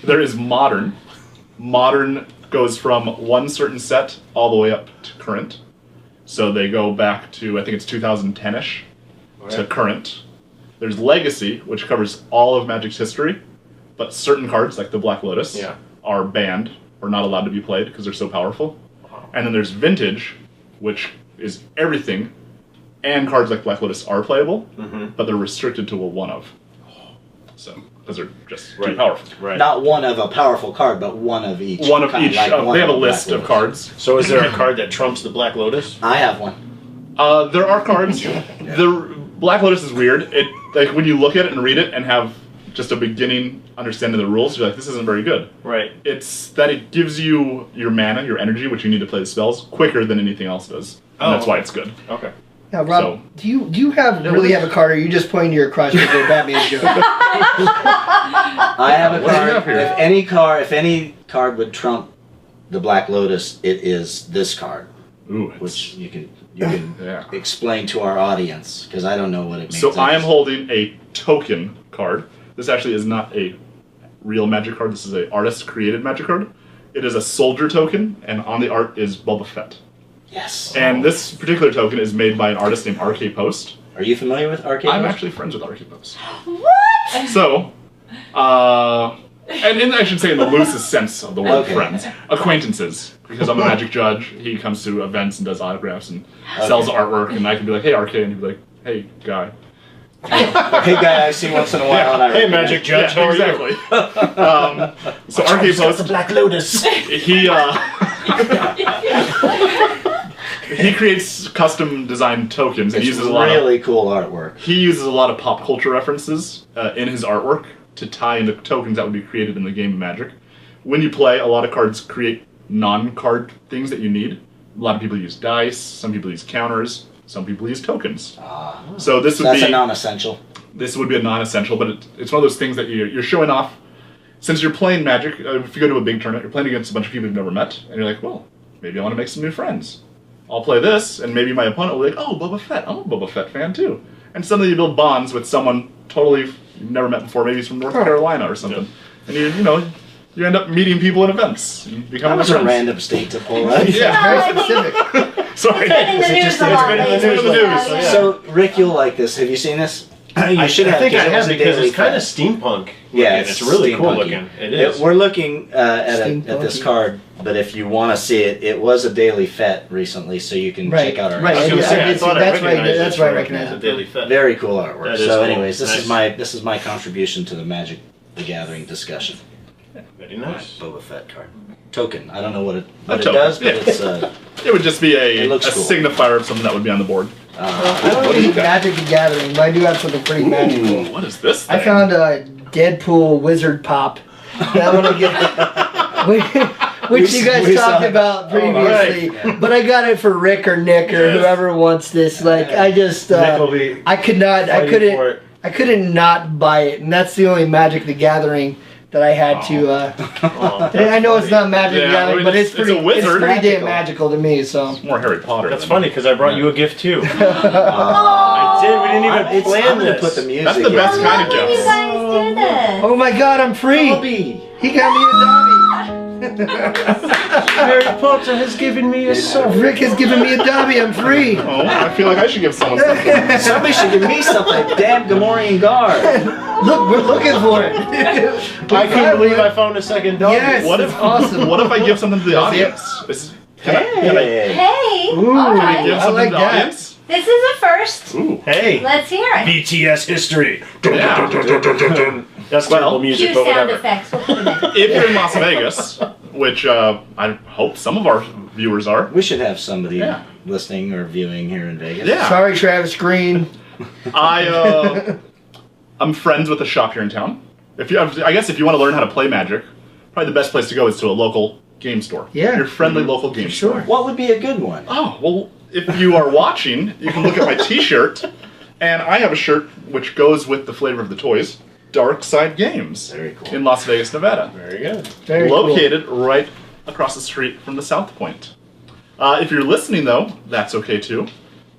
There is Modern. Modern goes from one certain set all the way up to current. So they go back to, I think it's 2010-ish to current. There's Legacy, which covers all of Magic's history, but certain cards, like the Black Lotus, are banned or not allowed to be played because they're so powerful. And then there's Vintage, which is everything and cards like Black Lotus are playable, Mm-hmm. but they're restricted to a 1 of. So, because they're just too Right. powerful. Right. Not one of a powerful card, but one of each. One of kind, each. like one They have a of Black list of Lotus. cards. So is there a card that trumps the Black Lotus? I have one. There are cards. The Black Lotus is weird. It like when you look at it and read it and have just a beginning understanding of the rules, you're like, this isn't very good. Right. It's that it gives you your mana, your energy, which you need to play the spells, quicker than anything else does. And that's why it's good. Okay. Now, Rob, So- do you really have a card, or are you just pointing to your crotch with a Batman joke? I have a What do you have card. here? If any card would trump the Black Lotus, it is this card, Ooh, it's- which you can yeah. explain to our audience because I don't know what it means. So I am holding a token card. This actually is not a real Magic card. This is an artist-created Magic card. It is a soldier token, and on the art is Boba Fett. Yes. And this particular token is made by an artist named RK Post. Are you familiar with Arcade? I'm Post? actually friends with RK Post. What? So, and I should say in the loosest sense of the word Okay. friends, acquaintances. Because I'm a Magic judge, he comes to events and does autographs and sells artwork, and I can be like, hey RK, and he'd be like, hey guy. Hey guy, I see once in a while. And I Hey, recognize- Magic Judge, how are you? Exactly. So RK Post, Black Lotus. he creates custom designed tokens and It's uses a lot of really cool artwork. he uses a lot of pop culture references in his artwork to tie into tokens that would be created in the game of Magic. When you play, a lot of cards create non-card things that you need. A lot of people use dice, some people use counters, some people use tokens. So this would That's be a non-essential. this would be a non-essential, but it's one of those things that you're showing off. Since you're playing Magic, if you go to a big tournament, you're playing against a bunch of people you've never met, and you're like, well, maybe I want to make some new friends. I'll play this, and maybe my opponent will be like, oh, Boba Fett, I'm a Boba Fett fan too. And suddenly you build bonds with someone totally you've never met before, maybe he's from North Carolina or something. And you end up meeting people at events. And That becoming was a friends. random state to pull out. Yeah. Very specific. Sorry. In the news a lot been in the lately. news, Yeah. So Rick, you'll like this. Have you seen this? You should have. I think I it was have a because daily it's kind of fest. steampunk. Yeah, looking. It's really cool steampunky. looking. It is. We're looking at this Steampunky. card, but if you want to see it, it was a daily fet recently, so you can Right, check out our. right. I was I gonna did- say, I I did thought see- I that's right, recognized that's it right, I from recognize the it. Daily Fed. Very cool artwork. That is So, cool. anyways, this Nice. is my contribution to the Magic the Gathering discussion. Very nice. Boba Fett card token. I don't know what it token, does, but yeah. it's It would just be a It looks cool. signifier of something that would be on the board. I don't What do really you got? Magic the Gathering, but I do have something pretty magical. Ooh, what is this I thing? found a Deadpool wizard pop. And I want to get, which you guys We saw talked it. about previously. But I got it for Rick or Nick or Yes. whoever wants this. Like I just, Nick will be I could not, I fighting for it. couldn't not buy it, and that's the only Magic the Gathering that I had to. Oh, And I know it's not Magic Yeah, the Gathering, I mean, but it's it's pretty, a wizard. it's pretty damn Magical. magical to me. So More Harry Potter. That's than- funny because I brought you a gift too. Oh, I did. We didn't even It's, plan I'm gonna this. put the music. That's the in. best I kind love of when you gifts. guys do this. oh my God, I'm free. Dobby. He got me a Dobby. Harry Potter has given me a soul. Rick has given me a Dobby. I'm free. Oh, I feel like I should give someone something. Somebody should give me something. Damn Gamorrean guard. Look, we're looking for it. I can't believe I found a second Dobby. Yes. What That's if awesome. What if I give something to the That's audience? Can I Hey. Hey, Ooh. all give right. I something like to the that. audience? This is a first. Ooh. Hey. Let's hear it. BTS history. Yeah. That's Well, terrible music, Cue but sound whatever. effects. We'll put them in. If you're in Las Vegas, which I hope some of our viewers are. We should have somebody Yeah. listening or viewing here in Vegas. Yeah. Sorry, Travis Green. I'm friends with a shop here in town. I guess if you want to learn how to play Magic, probably the best place to go is to a local game store. Yeah. Your friendly local game store. What would be a good one? Oh, well, if you are watching, you can look at my t-shirt, and I have a shirt which goes with the flavor of the toys, Dark Side Games. Very cool. In Las Vegas, Nevada. Very good. Very cool. Located right across the street from the South Point. If you're listening, though, that's okay too.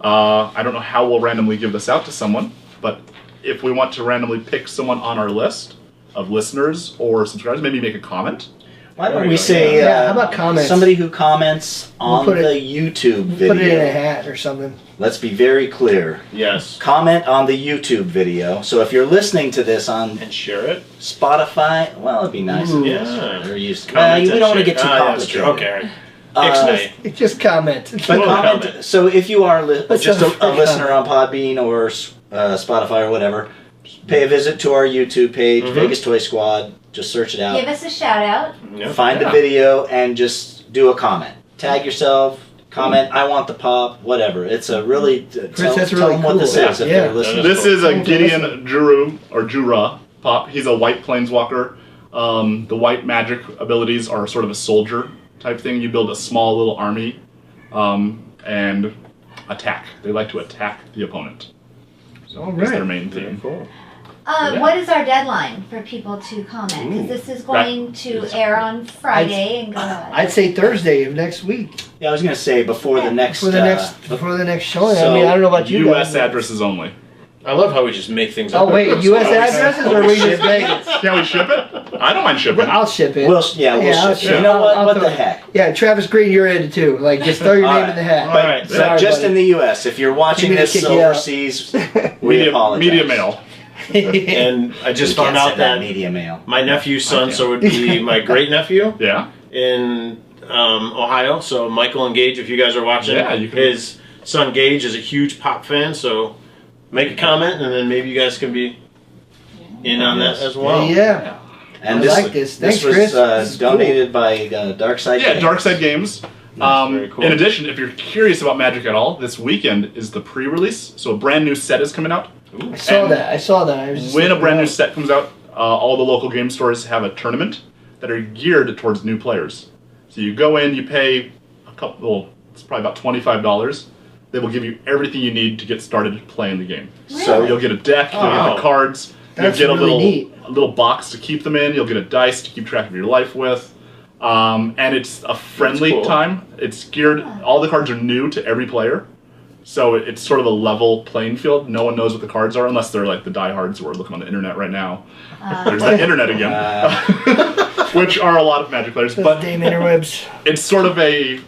I don't know how we'll randomly give this out to someone, but if we want to randomly pick someone on our list of listeners or subscribers, maybe make a comment. Why don't There we you go, say yeah. How about comments? somebody who comments on put the it- YouTube video? Put it in a hat or something. Let's be very clear. Yes. Comment on the YouTube video. So if you're listening to this on And share it. Spotify, well, it'd be nice. Ooh. if Yeah. they're used. Comment we and don't want to share. get too That's true. complicated. Okay. Ixnay. Just comment. But Well, comment. So if you are just a comment. listener on Podbean or Spotify or whatever, pay a visit to our YouTube page, Vegas Toy Squad. Just search it out. Give us a shout out. Yep. Find the video and just do a comment. Tag yourself. Comment. I want the pop. Whatever. It's a really tell that's tell really them what this cool. is if Yeah. they're listening. This is a Cool. Gideon Jura pop. He's a white planeswalker. The white magic abilities are sort of a soldier type thing. You build a small little army and attack. They like to attack the opponent. So All that's their right. main thing. Cool. Yeah. What is our deadline for people to comment? Because this is going to air on Friday and go on. I'd say Thursday of next week Yeah, I was gonna say before the next. for the next showing. so I mean, I don't know about you U.S. guys. addresses only. I love how we just make things up. Oh wait, U.S. addresses or we just Vegas? Can we ship it? I don't mind shipping. I'll ship it. We'll ship. I'll You know what? I'll What throw the it. heck? Yeah, Travis Green, you're in it too. Like, just throw your All name right. in the hat. All right. So Sorry, just buddy. in the U.S., if you're watching Give me the this kick you out. overseas, we apologize. Media mail. And I just We found can't out send that that media mail. my nephew's son, Okay. so it would be my great nephew Yeah. in Ohio. So Michael and Gage, if you guys are watching, Yeah, you can- his son Gage is a huge pop fan. So make a comment, and then maybe you guys can be in on that as well. yeah. And I this, like this. Thanks, was Chris. This is donated by Dark Side. Yeah, Games. Dark Side Games. Very cool. In addition, if you're curious about Magic at all, this weekend is the pre-release, so a brand new set is coming out. I saw And that. I saw that. I was just When a looking brand it new up. set comes out, all the local game stores have a tournament that are geared towards new players. So you go in, you pay it's probably about $25. They will give you everything you need to get started playing the game. So Really? you'll get a deck, you'll get Wow. the cards, That's you'll get really neat. a little box to keep them in, you'll get a dice to keep track of your life with. And it's a friendly cool. time. It's geared, all the cards are new to every player. So it's sort of a level playing field. No one knows what the cards are unless they're like the diehards who are looking on the internet right now. There's the internet again, which are a lot of Magic players. Those But damn interwebs. it's sort of a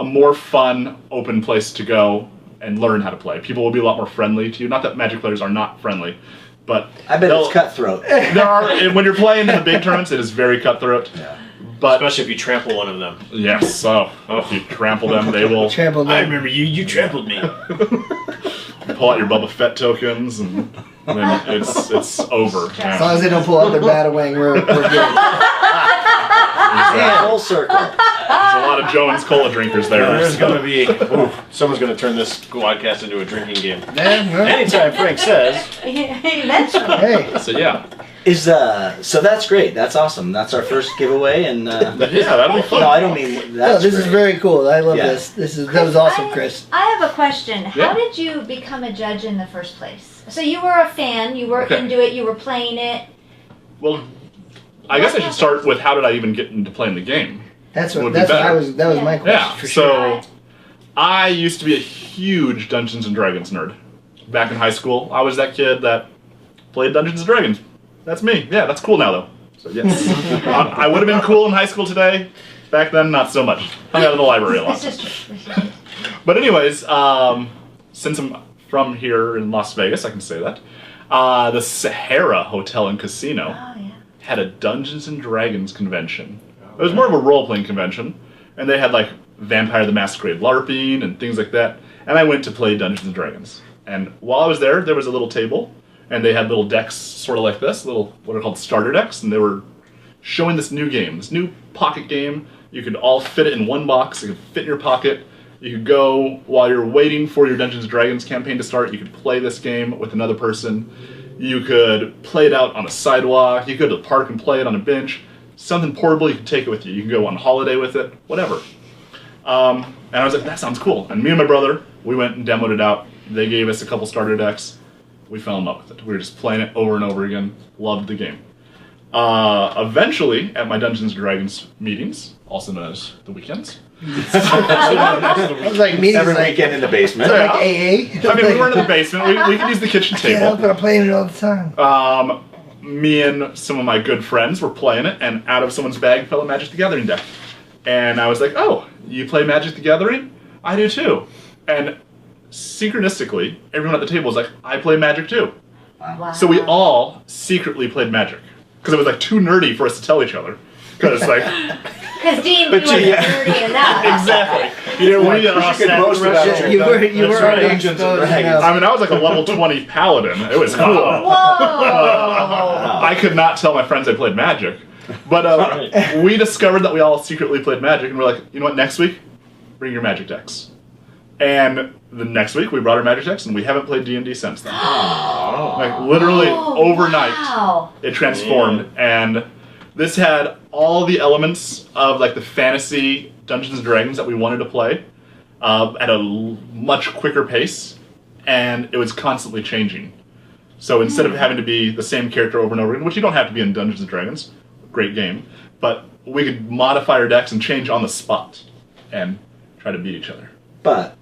more fun, open place to go and learn how to play. People will be a lot more friendly to you. Not that Magic players are not friendly, but I bet they'll- it's cutthroat. there are, and when you're playing in the big tournaments, it is very cutthroat. Yeah. But Especially if you trample one of them. yes, so if you trample them, they will Trampled I them. remember you. You trampled me. pull out your Boba Fett tokens, and then it's over. As long as they don't pull out their Batawang, we're good. Yeah, full circle. There's a lot of Jones Cola drinkers there. There's gonna be. Someone's gonna turn this SquadCast into a drinking game. Yeah, well, Anytime Frank says, Eventually. hey, So yeah, So that's great. That's awesome. That's our first giveaway, and yeah, that'll be fun. no, I don't mean no, that's. this is great. very cool. I love Yeah. this. That was awesome, Chris. I have a question. How Yeah. did you become a judge in the first place? So you were a fan, you were Okay. into it, you were playing it. Well, I guess I should start with how did I even get into playing the game? That's Would what. be That's what I better. was. That was my question Yeah, for so sure. I used to be a huge Dungeons and Dragons nerd. Back in high school, I was that kid that played Dungeons and Dragons. That's me. Yeah, that's cool now though. So yes, I would have been cool in high school today. Back then, not so much. Hung out in the library a lot. This is true. This is true. But anyways, since I'm from here in Las Vegas, I can say that. The Sahara Hotel and Casino Oh, yeah. had a Dungeons and Dragons convention. It was more of a role-playing convention, and they had like Vampire the Masquerade LARPing and things like that. And I went to play Dungeons and Dragons. And while I was there was a little table, and they had little decks sort of like this, little what are called starter decks, and they were showing this new game, this new pocket game. You could all fit it in one box. It could fit in your pocket. You could go while you're waiting for your Dungeons and Dragons campaign to start. You could play this game with another person. You could play it out on a sidewalk. You could go to the park and play it on a bench. Something portable, you can take it with you. You can go on holiday with it, whatever. And I was like, that sounds cool. And me and my brother, we went and demoed it out. They gave us a couple starter decks. We fell in love with it. We were just playing it over and over again. Loved the game. Eventually, at my Dungeons and Dragons meetings, also known as the weekends. I was like meetings Every like, weekend in the basement. like AA. I mean, we weren't in the basement. We could use the kitchen Can't help table. it. I'm playing it all the time. Me and some of my good friends were playing it, and out of someone's bag fell a Magic the Gathering deck. And I was like, oh, you play Magic the Gathering? I do too. And synchronistically, everyone at the table was like, I play Magic too. Wow. So we all secretly played Magic. Because it was like too nerdy for us to tell each other. because like Because D&D But wasn't yeah. nerdy enough. Exactly. You didn't want to cross that most of that. threshold. You were That's already right. exposed Dragons. enough. I mean, I was like a level 20 paladin. It was cool. Whoa! I could not tell my friends I played Magic. But we discovered that we all secretly played Magic, and we're like, you know what, next week, bring your Magic decks. And the next week, we brought our Magic decks, and we haven't played D&D since then. Like, literally, overnight, Wow. it transformed, and this had all the elements of, like, the fantasy Dungeons & Dragons that we wanted to play at a much quicker pace, and it was constantly changing. So instead of having to be the same character over and over again, which you don't have to be in Dungeons & Dragons, great game, but we could modify our decks and change on the spot and try to beat each other. But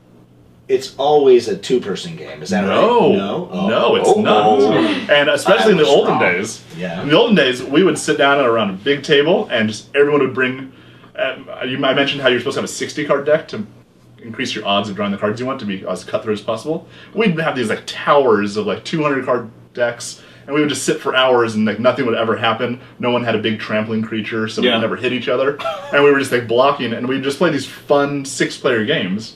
it's always a two-person game. Is that right? No, it's not. And especially in the olden days. Yeah. In the olden days, we would sit down around a big table and just everyone would bring. I mentioned how you're supposed to have a 60-card deck to increase your odds of drawing the cards you want to be as cutthroat as possible. We'd have these like towers of like 200-card decks, and we would just sit for hours and like nothing would ever happen. No one had a big trampling creature, so we would never hit each other, and we were just like blocking, and we'd just play these fun 6-player games.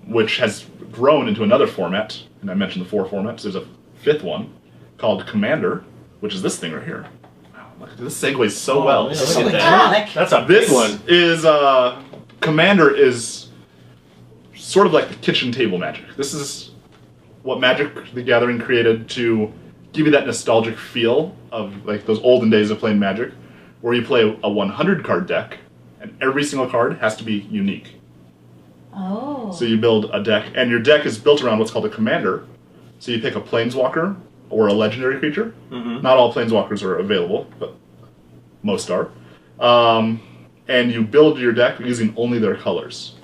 Which has grown into another format, and I mentioned the 4 formats. There's a 5th one called Commander, which is this thing right here. Wow, look, this segues so well. Is this Look at electronic? That's a This big one. is Commander is sort of like the kitchen table Magic. This is what Magic the Gathering created to give you that nostalgic feel of like those olden days of playing Magic, where you play a 100-card deck, and every single card has to be unique. Oh. So you build a deck, and your deck is built around what's called a commander. So you pick a planeswalker or a legendary creature. Not all planeswalkers are available, but most are. And you build your deck using only their colors.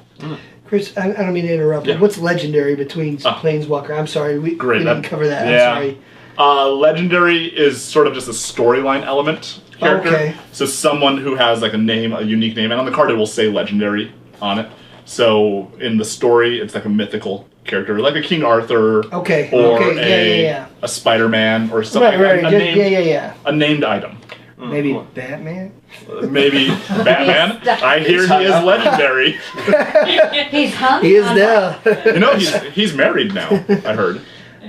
Chris, I don't mean to interrupt. Yeah. But what's legendary between Planeswalker? I'm sorry, we didn't cover that. Yeah. I'm sorry. Legendary is sort of just a storyline element character. Okay. So someone who has like a name, a unique name, and on the card it will say legendary on it. So in the story, it's like a mythical character, like a King Arthur, Okay. or Okay. a Spider-Man, or something. Right. A named, Yeah. a named item. Maybe Batman. Maybe Batman. I hear he is legendary. He's hung. He is now. You know, he's married now. I heard.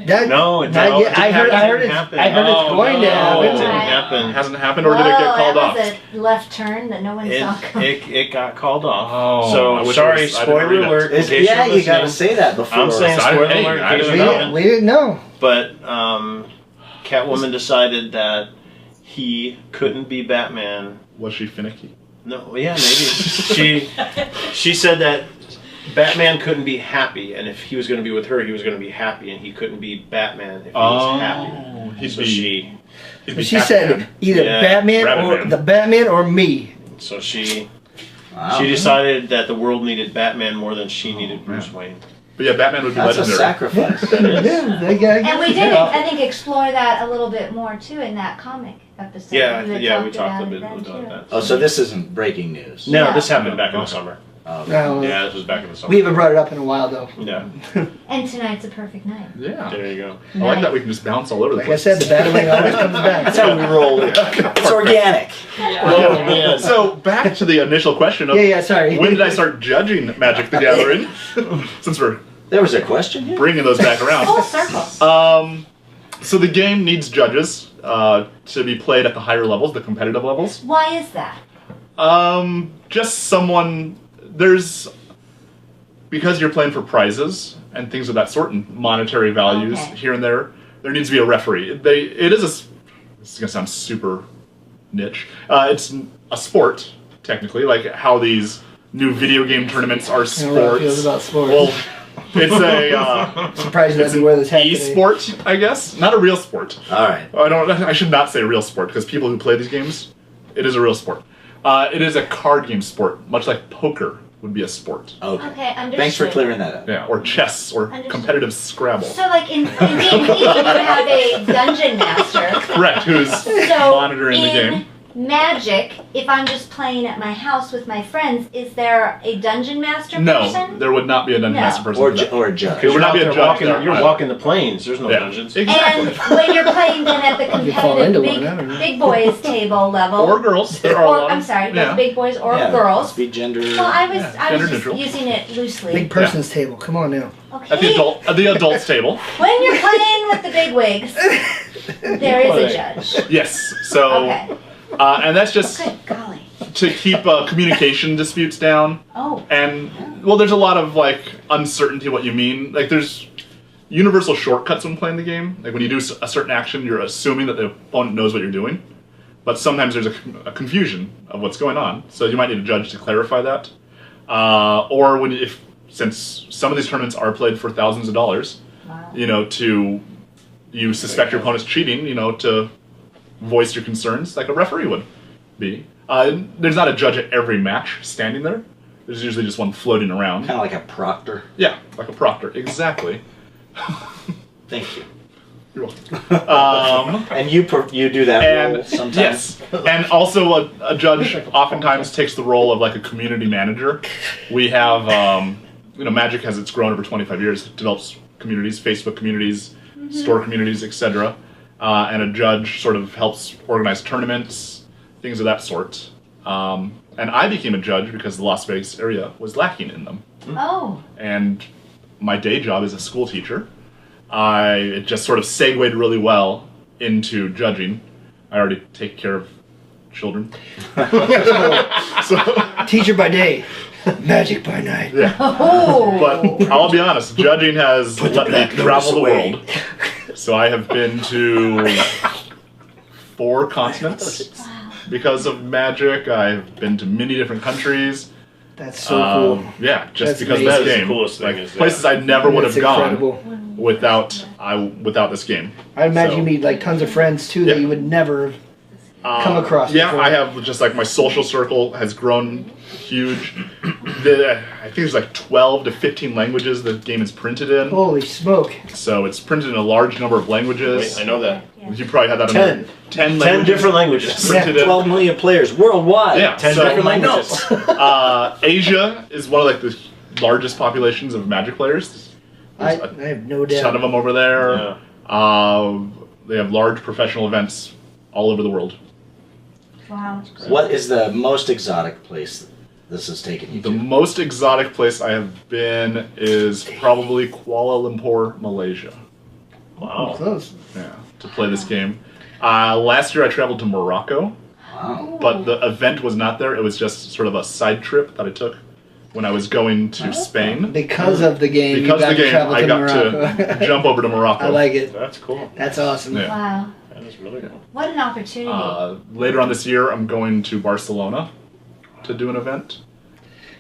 No, not yet. I heard it's going to It happen. didn't happen. It hasn't happened, or did it get called off? That was a left turn that no one saw coming. It got called off. Oh, I so wish sorry, I didn't spoiler read it. alert. in case Yeah, you're you gotta listening. say that before. I'm saying So I- spoiler hey, alert. I in case didn't you're know. not. We didn't know. But Catwoman decided that he couldn't be Batman. Was she finicky? No, yeah, maybe. she said that Batman couldn't be happy, and if he was going to be with her, he was going to be happy, and he couldn't be Batman if he was happy. He'd So be. she he'd be She said Batman. either Yeah, Batman Rabbit or Man. the Batman or me. Wow. she decided that the world needed Batman more than she needed Bruce Wayne. But yeah, Batman would be That's a legendary. sacrifice. Yeah, they got. And we did, I think, explore that a little bit more too in that comic episode. Yeah, We had we talked a about bit it then, about too. that. Oh, so this isn't breaking news. No, Yeah. this happened back in the summer. Oh, No, Yeah, this was back in the summer. we haven't brought it up in a while though. Yeah, And tonight's a perfect night. Yeah. there you go. I like that we can just bounce all over the Like I place. said, the battling always comes back. that's how we roll. It's organic. Oh man. So back to the initial question of Yeah, sorry. when did I start judging Magic the Gathering? Since we're There was a question here. bringing those back around. Full circle. So the game needs judges to be played at the higher levels, the competitive levels. Why is that? Just someone because you're playing for prizes and things of that sort and monetary values Okay. here and there needs to be a referee. This is gonna sound super niche. It's a sport, technically, like how these new video game tournaments are I don't know how it feels sports. about sports. Well, it's a Surprised you it's doesn't an wear this hat today. e-sport, I guess. Not a real sport. All right. I should not say real sport because people who play these games, it is a real sport. It is a card game sport, much like poker would be a sport. Okay. Okay, understood. Thanks for clearing that up. Yeah, or chess, or Understood. competitive Scrabble. So, like in D&D, you have a dungeon master. Correct, who's So monitoring the in game. Magic, if I'm just playing at my house with my friends, is there a dungeon master No, person? there would not be a dungeon No. master person. Or for that. or a judge. There would not be a You're judge walking, there. you're walking the plains. There's no Yeah. dungeons. Exactly. And when you're playing then at the You fall into competitive one, I don't know. big boys table level, Or girls. There are a or lot I'm of, sorry, yeah. both big boys or Yeah, girls. Must be gender. Well, I was gender just neutral. using it loosely. Big person's table. Come on now. Okay. At the adults table. When you're playing with the big wigs, there is a judge. Yes. So, Okay. and that's just Good golly. to keep communication disputes down. Oh. And well, there's a lot of like uncertainty what you mean. Like there's universal shortcuts when playing the game. Like when you do a certain action, you're assuming that the opponent knows what you're doing. But sometimes there's a confusion of what's going on. So you might need a judge to clarify that. Or since some of these tournaments are played for thousands of dollars, Wow. you suspect your opponent's cheating, to voice your concerns like a referee would be. There's not a judge at every match standing there. There's usually just one floating around. Kind of like a proctor. Yeah, like a proctor. Exactly. Thank you. You're welcome. And you do that role sometimes. Yes, and also a judge oftentimes takes the role of like a community manager. We have, Magic has it's grown over 25 years. It develops communities, Facebook communities, store communities, etc. And a judge sort of helps organize tournaments, things of that sort. And I became a judge because the Las Vegas area was lacking in them. Oh. And my day job is a school teacher. It just sort of segued really well into judging. I already take care of children. so, Teacher by day, magic by night. yeah. Oh. But I'll be honest, judging has let me travel the away. world. So I have been to 4 continents because of Magic. I've been to many different countries. That's so cool. Yeah, just That's because of amazing. this The game. coolest thing Like, is that. places I never would have That's gone incredible. without this game. I imagine So- you meed like tons of friends too that Yeah. you would never come across. Yeah, before. I have just like my social circle has grown huge. I think there's like 12 to 15 languages the game is printed in. Holy smoke! So it's printed in a large number of languages. Wait, I know that. You probably had that on 10. 10 10 languages. different languages. Printed in. 12 million players worldwide. Yeah, 10 so- different languages. Asia is one of like the largest populations of Magic players. I There's have no a ton doubt. of them over there. Yeah. They have large professional events all over the world. Wow. What is the most exotic place this has taken you The to? most exotic place I have been is probably Kuala Lumpur, Malaysia. Wow. Close. Yeah, to play this game. Last year I traveled to Morocco, Wow. but the event was not there. It was just sort of a side trip that I took when I was going to Spain. Because of the game, Because you got of the to game, travel I to got Morocco. to jump over to Morocco. I like it. That's cool. That's awesome. Yeah. Wow. That is really cool. What an opportunity. Later on this year, I'm going to Barcelona to do an event.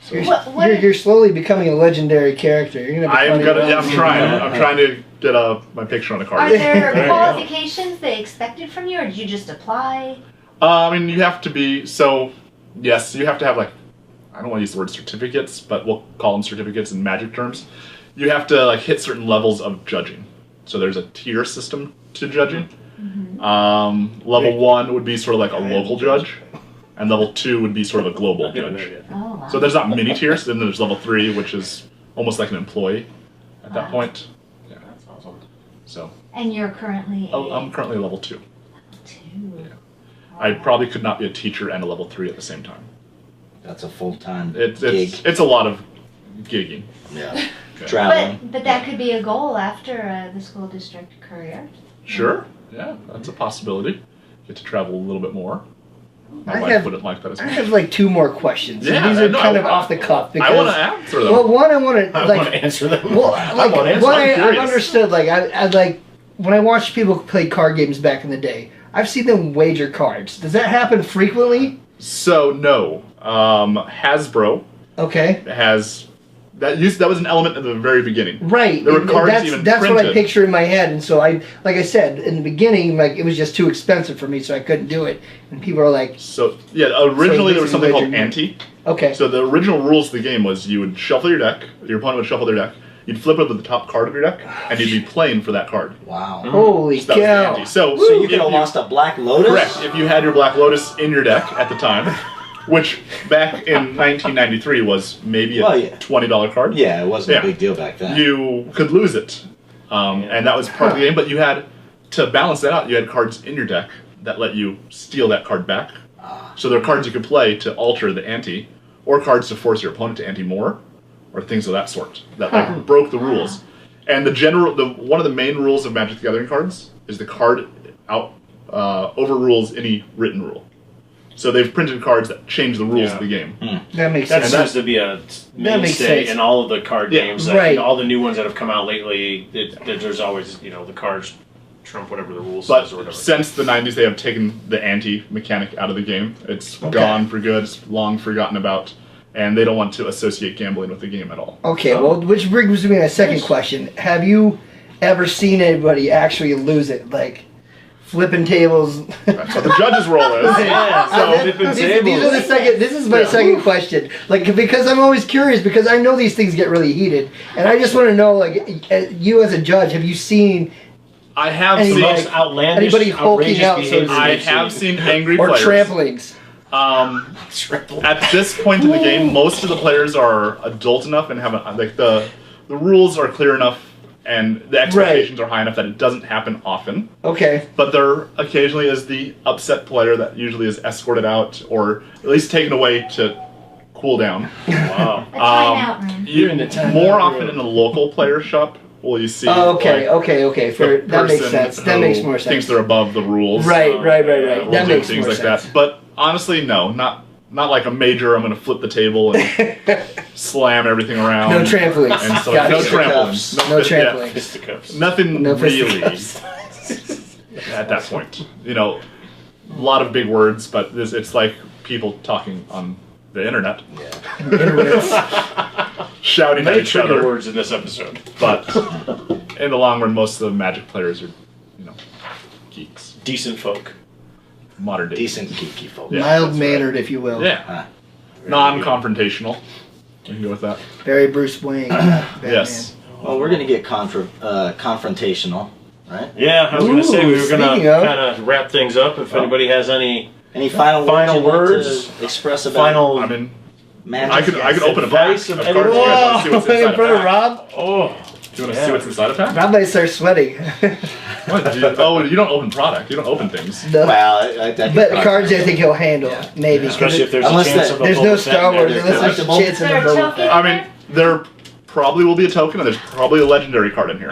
So You're slowly becoming a legendary character. You're gonna. Be I am funny gonna. around Yeah, I'm soon. trying. I'm trying to get my picture on a Are card. there There you go. qualifications they expected from you, or did you just apply? I mean, you have to be. So, yes, you have to have like. I don't want to use the word certificates, but we'll call them certificates in Magic terms. You have to like hit certain levels of judging. So there's a tier system to judging. Level 1 would be sort of like a local judge, and level 2 would be sort of a global judge. Oh, wow. So there's not many tiers. Then there's level 3, which is almost like an employee at that point. Yeah. That's awesome. So And you're currently a I'm currently level 2. 2. I probably could not be a teacher and a level 3 at the same time. That's a full-time It's gig. it's a lot of gigging. Yeah. Okay. Traveling. But that could be a goal after the school district career. Sure. Yeah, that's a possibility. Get to travel a little bit more. My I wife have- wouldn't like that as I much. have like 2 more questions. Yeah, and these are no, kind of I- off the cuff because I want to answer them. well, one I want to I like want to answer them. well, I like want to answer one them. I'm I've curious. understood. Like I like when I watched people play card games back in the day. I've seen them wager cards. Does that happen frequently? So no, Hasbro Okay. has that was an element at the very beginning. Right. There were and cards that's even that's what I printed. picture in my head, and so I, like I said in the beginning, like it was just too expensive for me, so I couldn't do it. And people are like, So yeah, originally there was something called basically ante. okay, So the original rules of the game was you would shuffle your deck, your opponent would shuffle their deck, You'd flip over the top card of your deck, and you'd be playing for that card. Wow. Holy So that was the cow! ante. So So you if could have lost a Black Lotus? Correct. If you had your Black Lotus in your deck at the time, which back in 1993 was maybe a $20 card. Yeah, it wasn't a big deal back then. You could lose it. And that was part of the game, but you had, to balance that out, you had cards in your deck that let you steal that card back. So there are cards you could play to alter the ante, or cards to force your opponent to ante more, or things of that sort, that like broke the rules. And one of the main rules of Magic the Gathering cards is the card overrules any written rule. So they've printed cards that change the rules of the game. That makes That sense. seems to be a mainstay in all of the card games. That, Right. all the new ones that have come out lately, there's always, the cards trump whatever the rules But says or whatever. since the 90s, they have taken the ante mechanic out of the game. It's gone for good. It's long forgotten about. And they don't want to associate gambling with the game at all. Okay, well, which brings me to my second question. Have you ever seen anybody actually lose it? Like, flipping tables? That's what the judge's role is. This is my second question. Like, because I'm always curious, because I know these things get really heated. And I just want to know, like, you as a judge, have you seen I have Any, seen like, outlandish, anybody hulking outrageous out, so to behavior. speak? I have seen angry or players. tramplings? At this point in the game, most of the players are adult enough and have the rules are clear enough and the expectations are high enough that it doesn't happen often. Okay. But there occasionally is the upset player that usually is escorted out or at least taken away to cool down. Wow. A timeout room. You're in the timeout More room. often in the local player shop will you see. Oh, okay, like, okay. the That makes person sense. That who makes more sense. Thinks they're above the rules. Right. will That do makes things more like sense. that. But honestly, no, not like a major. I'm going to flip the table and slam everything around. No trampolines. And so, Gotcha. no Fisticuffs. trampolines. No fist- yeah, trampolines. Fisticuffs. nothing No really fisticuffs. at that point. A lot of big words, but it's like people talking on the internet, shouting at Many each trigger other. words in this episode. But in the long run, most of the Magic players are, geeks. Decent folk. Modern day. Decent geeky folk. Yeah, Mild-mannered, if you will. Yeah. Non-confrontational. We can go with that. Very Bruce Wayne. Batman. Yes. Well, we're going to get confrontational, right? Yeah, I was going to say we were going to speaking of- kind of wrap things up. If anybody has any Any final Final words words? you'd like to express about final... I mean, Magic? I could open a pack Advice of of cards. You guys want to see what's Whoa! inside In a front of pack? Rob? Oh, Do you want to see what's inside a pack? Rob might start sweating. What? You don't open product. You don't open things. No. Well, I But cards, I think he'll handle, maybe. 'cause especially if there's Unless a chance that- of a there's Boba no Fett Star in there, Wars there's unless there's a collectible. chance of Is a there a Boba token? Fett. I mean, there probably will be a token, and there's probably a legendary card in here.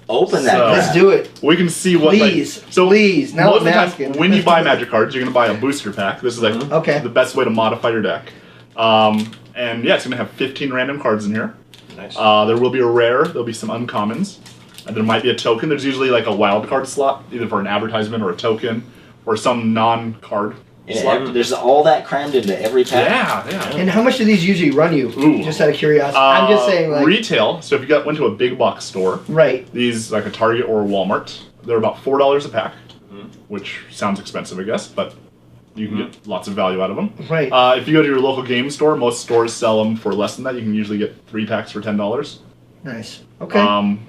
Open that. So- crap. Let's do it. We can see what. Please. So Please. Now most of I'm the time, asking. when you buy Magic cards, you're going to buy a booster pack. This is like Okay. the best way to modify your deck. And yeah, it's going to have 15 random cards in here. Nice. There will be a rare. There'll be some uncommons. And there might be a token. There's usually like a wild card slot, either for an advertisement or a token, or some non-card slot. There's all that crammed into every pack. Yeah. And how much do these usually run you? Ooh. Just out of curiosity. I'm just saying, like, retail. So if you went to a big box store, right. these like a Target or a Walmart, they're about $4 a pack, which sounds expensive, I guess, but you can get lots of value out of them. Right. If you go to your local game store, most stores sell them for less than that. You can usually get 3 packs for $10. Nice. Okay.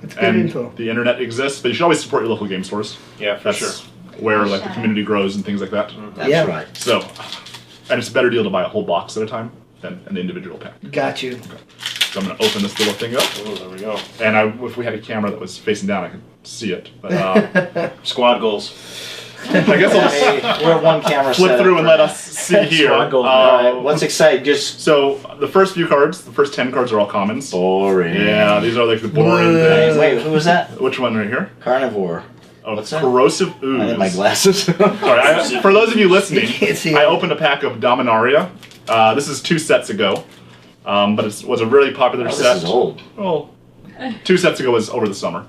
That's good and info. the internet exists, but you should always support your local game stores. Yeah, for That's sure. where like the community grows and things like that. That's Yeah. right. So, and it's a better deal to buy a whole box at a time than an individual pack. Got you. So I'm going to open this little thing up, Oh, there we go. and if we had a camera that was facing down, I could see it. But Squad goals. I guess I'll Hey, we're one camera flip setup through and for let now. us see here. Squad goal. All right, what's exciting? Just So the first few cards, the first 10 cards are all commons. boring. Yeah, these are like the boring Hey, things. wait, who was that? Which one right here? Carnivore. Oh, What's that? Corrosive Ooze. I need my glasses. Sorry, for those of you listening, You can't see I it. opened a pack of Dominaria. This is 2 sets ago, but it was a really popular Oh, set. this is old. Well, 2 sets ago was over the summer.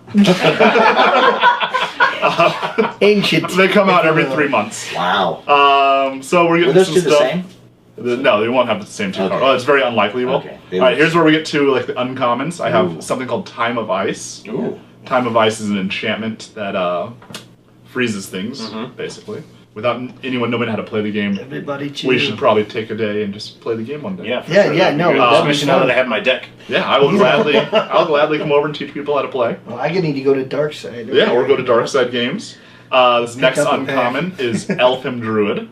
Ancient. They come out every 3 months. Wow. So we're Were getting those some two the stuff. same? No, they won't have the same 2 Okay. cards. Oh, it's very unlikely you will. Okay. All right, here's where we get to like the uncommons. I have Ooh. something called Time of Ice. Ooh. Time of Ice is an enchantment that freezes things, basically. without anyone knowing how to play the game, Everybody cheer. we should probably take a day and just play the game one day. Yeah, for Yeah, sure. yeah, That'd be no, good. that'd be Especially now fun. that I have my deck. Yeah, I'll gladly come over and teach people how to play. Well, I need to go to Dark Side. Yeah, or go to Dark Side Games. This next up a uncommon is Elfim Druid,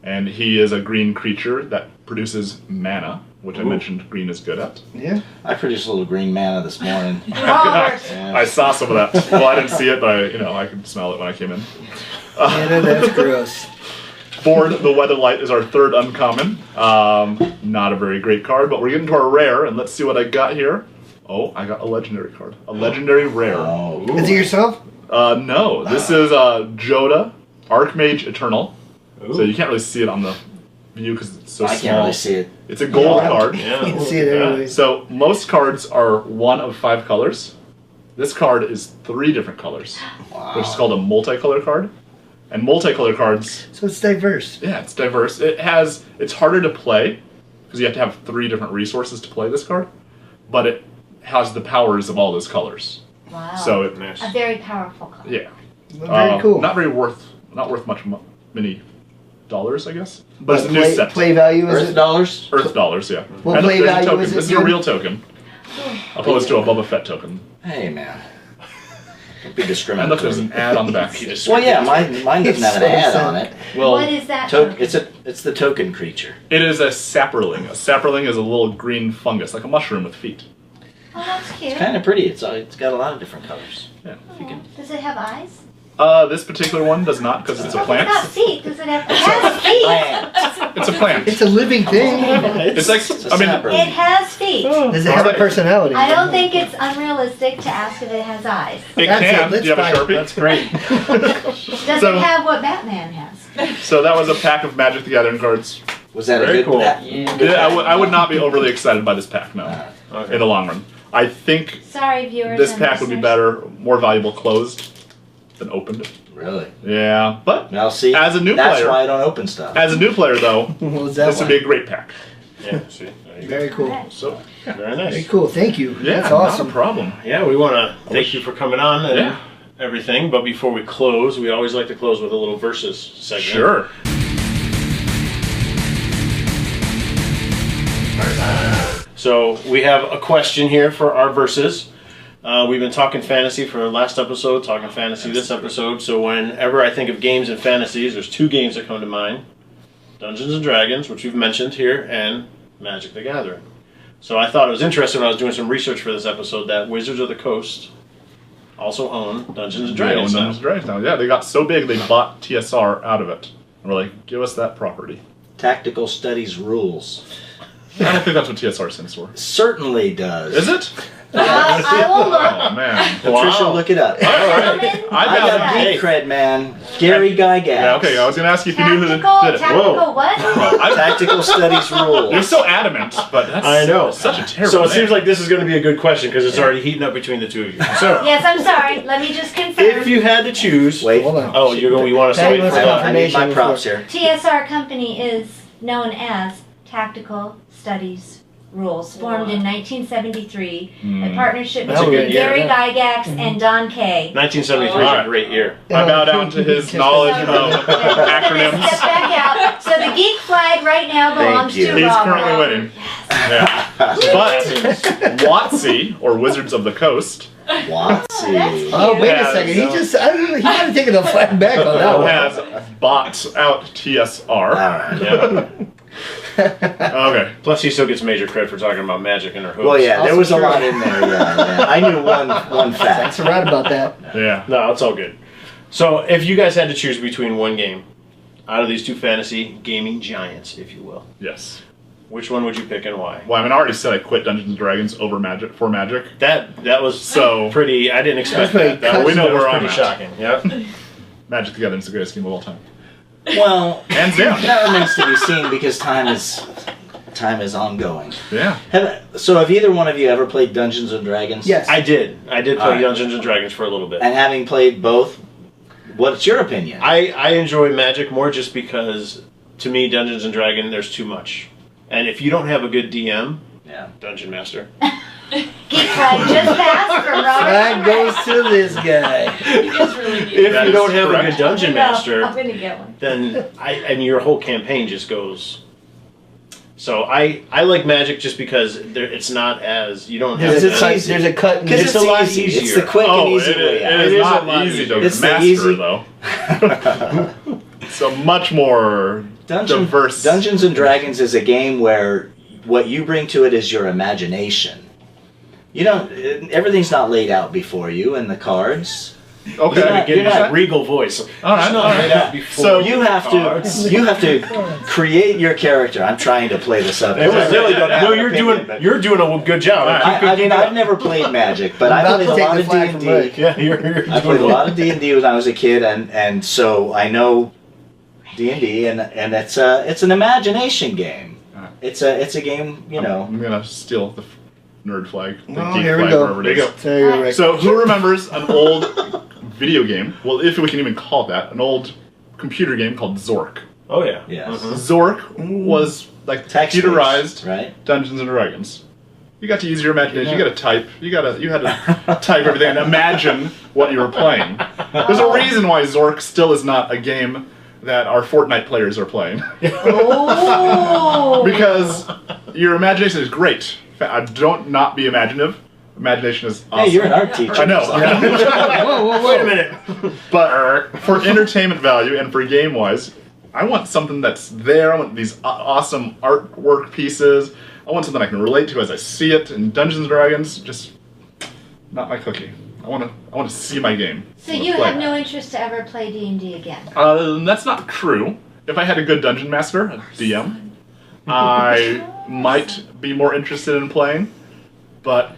and he is a green creature that produces mana, which I mentioned green is good at. Yeah. I produced a little green mana this morning. Robert. Yeah. I saw some of that. Well, I didn't see it, but I could smell it when I came in. Yeah, that's gross. Ford the Weatherlight is our third uncommon. Not a very great card, but we're getting to our rare, and let's see what I got here. Oh, I got a legendary card. A legendary rare. Oh. Is it yourself? No, this is Joda, Archmage Eternal. So you can't really see it on the view because it's so I small. can't really see it. It's a gold card. You can see it anyways. So most cards are one of 5 colors. This card is 3 different colors, which is called a multicolor card. And multicolor cards, So it's diverse. yeah, it's diverse. It's harder to play because you have to have 3 different resources to play this card, but it has the powers of all those colors. Wow. So it, Nice. a very powerful color. yeah, Very cool. Not worth many dollars, I guess. But it's a new play, set. play value is Earth it? dollars? Earth dollars, yeah. What And play there's a value token. is it, This is a good? real token, opposed to a Boba Fett token. Hey, man. Don't be And look, there's discriminatory. an ad on the back. Well, yeah, mine doesn't have an It's ad so on it. Well, What is that? It's the token creature. it is a sapperling. A sapperling is a little green fungus, like a mushroom with feet. Oh, that's cute. It's kind of pretty. It's got a lot of different colors. Yeah. Oh, does it have eyes? This particular one does not because it's a plant. It's got feet. Does it have? It has feet. Plant. It's a plant. It's a living thing. It's like, It's a I mean, sapperling. It has feet. Does it have a personality? I don't think it's unrealistic to ask if it has eyes. it That's can. it. Do you have a Let's Sharpie? That's great. Does So- it have what Batman has? So that was a pack of Magic the Gathering cards. Was that Very a good cool. Yeah, I would not be overly excited by this pack, no. Okay. In the long run. I think Sorry, viewers. this and pack would be listeners. better, more valuable closed than opened. Really? Yeah, but Now see, As a new that's player- why I don't open stuff. as a new player though, What was that this would one? be a great pack. Yeah, see. There you go. Very cool. Okay. So Very Very nice. cool. Thank you. yeah, That's not awesome. a problem. Yeah, we want to thank you for coming on and Yeah. everything. But before we close, we always like to close with a little versus segment. Sure. So we have a question here for our verses. We've been talking fantasy for the last episode, talking fantasy this episode. So whenever I think of games and fantasies, there's 2 games that come to mind. Dungeons and Dragons, which we've mentioned here, and Magic the Gathering. So I thought it was interesting when I was doing some research for this episode that Wizards of the Coast also own Dungeons and They own Dragons now. Dungeons and Dragons now. Yeah, they got so big they bought TSR out of it. And we're like, give us that property. Tactical Studies Rules. I don't think that's what TSR stands for. Certainly does. Is it? I will look. Oh man. Patricia, Wow. look it up. Gentlemen, I I got Hey. geek cred, man. Gary Gygax. Yeah, okay, I was gonna ask you if you knew who did tactical it. what? Tactical Studies You're Rules. so adamant, but that's I know. such a terrible So it name. seems like this is going to be a good question because it's already heating up between the 2 of you. So Yes, I'm sorry. Let me just confirm. if you had to choose, Wait. Hold on. oh, you want to Hey, wait for let's that? go. I need my Information props before- here. TSR Company is known as Tactical Studies Rules, formed in 1973, a partnership That's a between good year, Gary yeah. Gygax and Don Kay. 1973 is a great year. I bow down to his knowledge of acronyms. Step back out. So the geek flag right now belongs Thank you. to He's Robert. currently winning. Yeah. But WotC, or Wizards of the Coast, Watsy. Oh, wait a Has- second. He might have taken the flag back on that one. has bought out TSR. Alright. Yeah. Okay. Plus, he still gets major credit for talking about magic in her hoops. Well, yeah, there Also was a true. lot in there. Yeah. I knew one fact. That's right about that. Yeah. No, it's all good. So, if you guys had to choose between one game out of these 2 fantasy gaming giants, if you will, Yes. which one would you pick and why? Well, I mean, I already said I quit Dungeons and Dragons over Magic for Magic. That was So- pretty. I didn't expect That's that. pretty we know that was where I'm pretty at. shocking. Yep. Magic the Gathering is the greatest game of all time. Well, Hands down. that remains to be seen because time is ongoing. Yeah. So have either one of you ever played Dungeons and Dragons? Yes. I did play Alright. Dungeons and Dragons for a little bit. And having played both, what's your opinion? I enjoy Magic more just because, to me, Dungeons and Dragons, there's too much. And if you don't have a good DM, Yeah. Dungeon Master, Geek flag just passed for Flag goes to this guy. He is really neat. If That you is don't have a correct. good dungeon master, I'm gonna get one. then and your whole campaign just goes. So I like Magic just because it's not as you don't have. There's a it's cut. easy. There's a cut. Because It's it's a lot easy. It's easier. the quick and easy way out. It It is is not a lot easy to It's the master, easy- though. It's a much more diverse. Dungeons and Dragons is a game where what you bring to it is your imagination. You don't. Everything's not laid out before you in the cards. Okay. You're not- Get this not- regal voice. All right, It's not all right. laid out before. So You have to create your character. I'm trying to play this up. It was I really don't have no, an you're opinion, but- you're doing a good job. I mean, I've never played Magic, but I'm I about played to a take lot the of flag from D&D. Rick. Yeah, you're I played a doing lot of D&D when I was a kid, and so I know D&D, and it's an imagination game. It's a game, you know. I'm gonna steal the nerd flag, the Oh, geek here we flag, go. wherever it There you is. go. There you go, Rick. So, who remembers an old video game? Well, if we can even call it that, an old computer game called Zork. Oh yeah. Yes. Zork was like Text-based, computerized right? Dungeons and Dragons. You got to use your imagination. You got to type. You had to type everything and imagine what you were playing. There's a reason why Zork still is not a game that our Fortnite players are playing. Oh. Because your imagination is great. Don't not be imaginative. Imagination is awesome. Hey, you're an art teacher. I know. Whoa, wait a minute. But for entertainment value and for game wise, I want something that's there. I want these awesome artwork pieces. I want something I can relate to as I see it. And Dungeons and Dragons, just not my cookie. I want to see my game. So I wanna you play. have no interest to ever play D&D again? That's not true. If I had a good dungeon master, a DM, I might be more interested in playing. But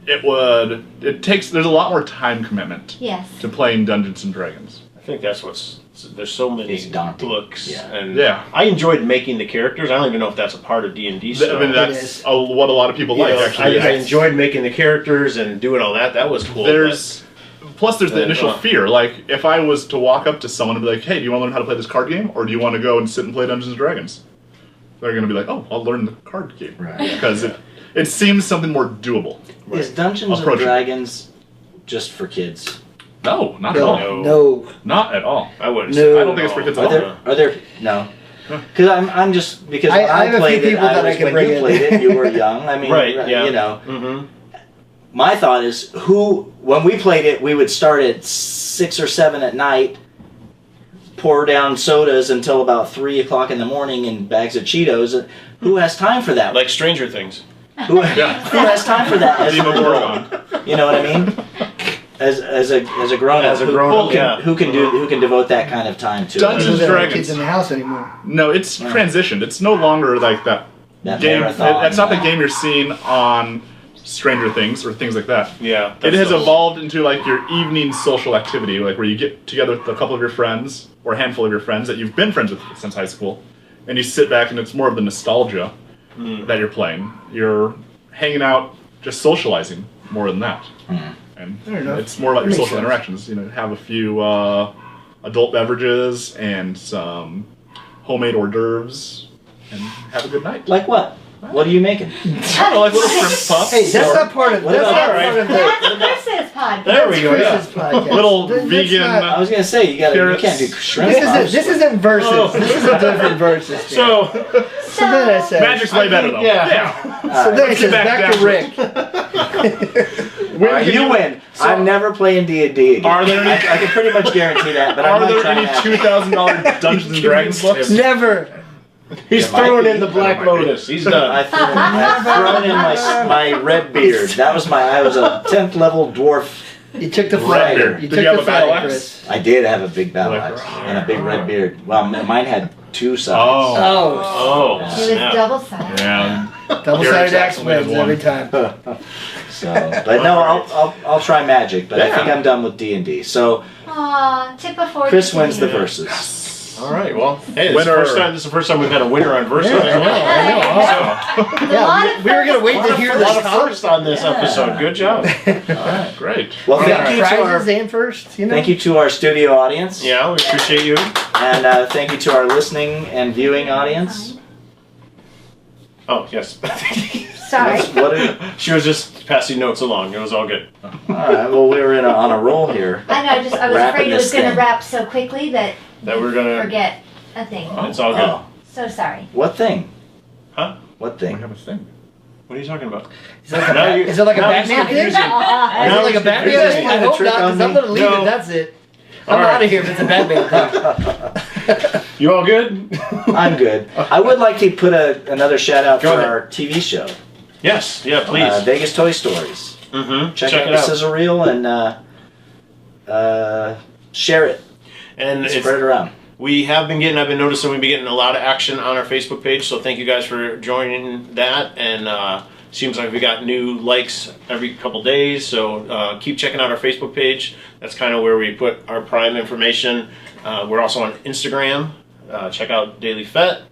there's a lot more time commitment Yes. to playing Dungeons and Dragons. I think that's there's so many It's daunting. books, Yeah. and Yeah. I enjoyed making the characters. I don't even know if that's a part of D&D stuff. I mean, that's is. what a lot of people You like, know, actually. I enjoyed making the characters and doing all that. That was cool. Plus, there's the initial uh, fear. Like, if I was to walk up to someone and be like, hey, do you want to learn how to play this card game? Or do you want to go and sit and play Dungeons and Dragons? They're going to be like, oh, I'll learn the card game. Right. Because it seems something more doable. Is Dungeons and Approachable. Dragons just for kids? No, not at all. No. Not at all. I wouldn't. No. I don't think it's for kids at Are all. there no? Because I'm just because I when I have a few played it. people that I was, can when bring you in. played it, you were young. I mean, Right, yeah. you know. Mm-hmm. My thought is, when we played it, we would start at 6 or 7 at night, pour down sodas until about 3 o'clock in the morning and bags of Cheetos. Who has time for that? Like Stranger Things. Who has time for that as an Demon adult? Gorgon. You know what I mean? As a grown up, As a grown-up, yeah. who can devote that kind of time to Dungeons it? and There aren't Dragons. kids in the house anymore. No, it's Right. transitioned. It's no longer like that That game. marathon. It's not the game you're seeing on Stranger Things or things like that. Yeah. It has those. evolved into like your evening social activity, like where you get together with a couple of your friends or a handful of your friends that you've been friends with since high school, and you sit back and it's more of the nostalgia that you're playing. You're hanging out, just socializing more than that, and Fair enough. it's more about your Makes social sense. interactions. You know, have a few adult beverages and some homemade hors d'oeuvres, and have a good night. Like what? What are you making? I don't know, like little shrimp puffs. Hey, that's not part of. What That's about- not part of the. That's Chris's podcast. There we go. Yeah. Chris's podcast. Little That's vegan, not- I was gonna say you Carrots. can't do shrimp. This isn't verses. Oh. This is a different verses. So So then I said. Magic's way better though. yeah. So then I Let's said get back back to Rick. You win. I'm never playing D&D again. Are there any- I can pretty much guarantee that. But I'm Are not there trying any to have- $2,000 Dungeons and Dragons books? Never. He's There might throwing be. in the Black There might be. Lotus. He's done. I've thrown in my red beard. That was I was a 10th level dwarf. You took the Red flag. beard. You Did took you have the a battle flag, axe? Chris. I did have a big battle Like- axe and a big red beard. Well, mine had 2 sides. Oh, Oh, It was snap. double-sided. Yeah. double-sided Eric's axe actually has wins one. every time. So, but no, I'll try Magic. But I Yeah. think I'm done with D&D. So Aw, tip of fortune. Chris wins the to you. verses. All right. Well, hey, this Winner. is the first time we've had a winner on Versus. Yeah, I know. There's a Yeah, lot we of were gonna firsts. wait to hear A this. lot of firsts on this episode. Good job. Great. Well, We got thank you to our prizes and first. You know. thank you to our studio audience. Yeah, we appreciate you. And thank you to our listening and viewing audience. Oh, yes. Sorry. What are, She was just passing notes along. It was all good. All right. Well, we were on a roll here. I know. I was Wrapping afraid it was this going to thing. wrap so quickly that we're gonna forget a thing. It's all good. Oh, So sorry. what thing? Huh? What We thing? have a thing. What are you talking about? Is it like a, Now you- is it like a now it's Batman thing? Is confusing. it Now like a it's Batman confusing. thing? I hope Trick not, because on I'm going to leave No. it. That's it. All I'm right. out of here if it's a Batman thing. You all good? I'm good. I would like to put another shout out Go for ahead. our TV show, Yes. Yeah. Please. Vegas Toy Stories. Mm-hmm. Check out the sizzle reel and share it. And it's, Spread it around. I've been noticing we've been getting a lot of action on our Facebook page. So thank you guys for joining that. And seems like we got new likes every couple days. So keep checking out our Facebook page. That's kind of where we put our prime information. We're also on Instagram. Check out Daily Fet.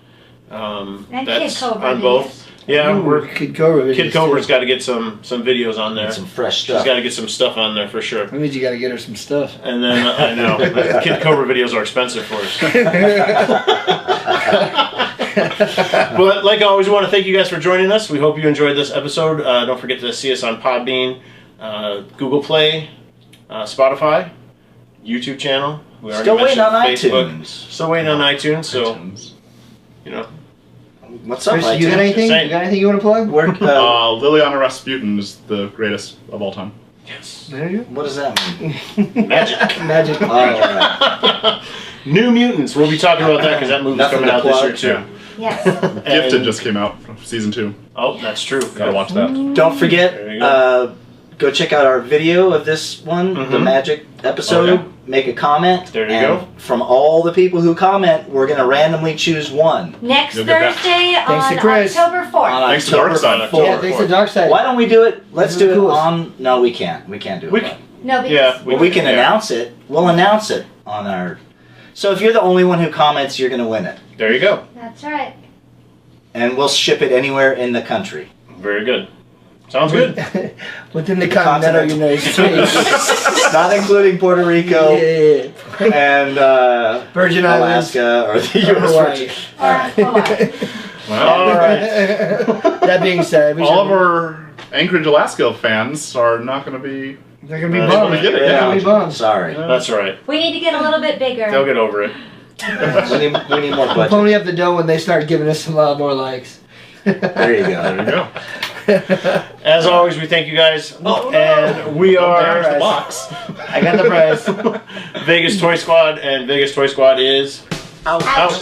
And That's Kid Cobra on both. videos. Yeah, Ooh, Kid Cobra. Kid Cobra's got to get some videos on there. Get some fresh She's stuff. got to get some stuff on there for sure. That means you got to get her some stuff. And then I know Kid Cobra videos are expensive for us. But like always, we want to thank you guys for joining us. We hope you enjoyed this episode. Don't forget to see us on Podbean, Google Play, Spotify, YouTube channel. We already Still waiting mentioned on Facebook. iTunes. Still waiting on iTunes. So iTunes. you know, What's up, Chris, you got iTunes? anything? Saying. You got anything you want to plug? Where, Liliana Rasputin is the greatest of all time. yes, There you what does that mean? magic. go. Magic. Oh, all right. New Mutants. We'll be talking about that because that movie's Nothing coming to out this plug. year too. Yeah. Yes. Gifted And- just came out, season 2. Oh, that's true. Gotta watch that. Don't forget, There you go. go check out our video of this one, the Mhm. magic episode. Oh, yeah. Make a comment. There you and go. From all the people who comment, we're going to randomly choose one. Next You'll get that. Thursday Thanks to on Chris. October 4th. On Thanks to October Darkside. 4th. Yeah, thanks to Darkside. Why don't we do it? Let's This is do it cool. on. No, we can't. We can't do it. We live. can- No, because Yeah, Well, we can yeah. announce it. We'll announce it on our. So if you're the only one who comments, you're going to win it, There you go. that's right. and we'll ship it anywhere in the country. Very good. Sounds good. Within the continental Continent. United States. Not including Puerto Rico Yeah. and Virgin Islands. Alaska or the U.S. Hawaii. Virgin. Hawaii. All right. That being said, we All should- of our Anchorage, Alaska fans are not going to be. they're gonna be That's bummed. what we get it, They're yeah. gonna be bummed. Sorry. That's right. We need to get a little bit bigger. They'll get over it. We need more budget. Pony up the dough when they start giving us a lot more likes. There you go. There you go. As always, we thank you guys. And we There's are the box. I got the prize. Vegas Toy Squad, and Vegas Toy Squad is Out. out.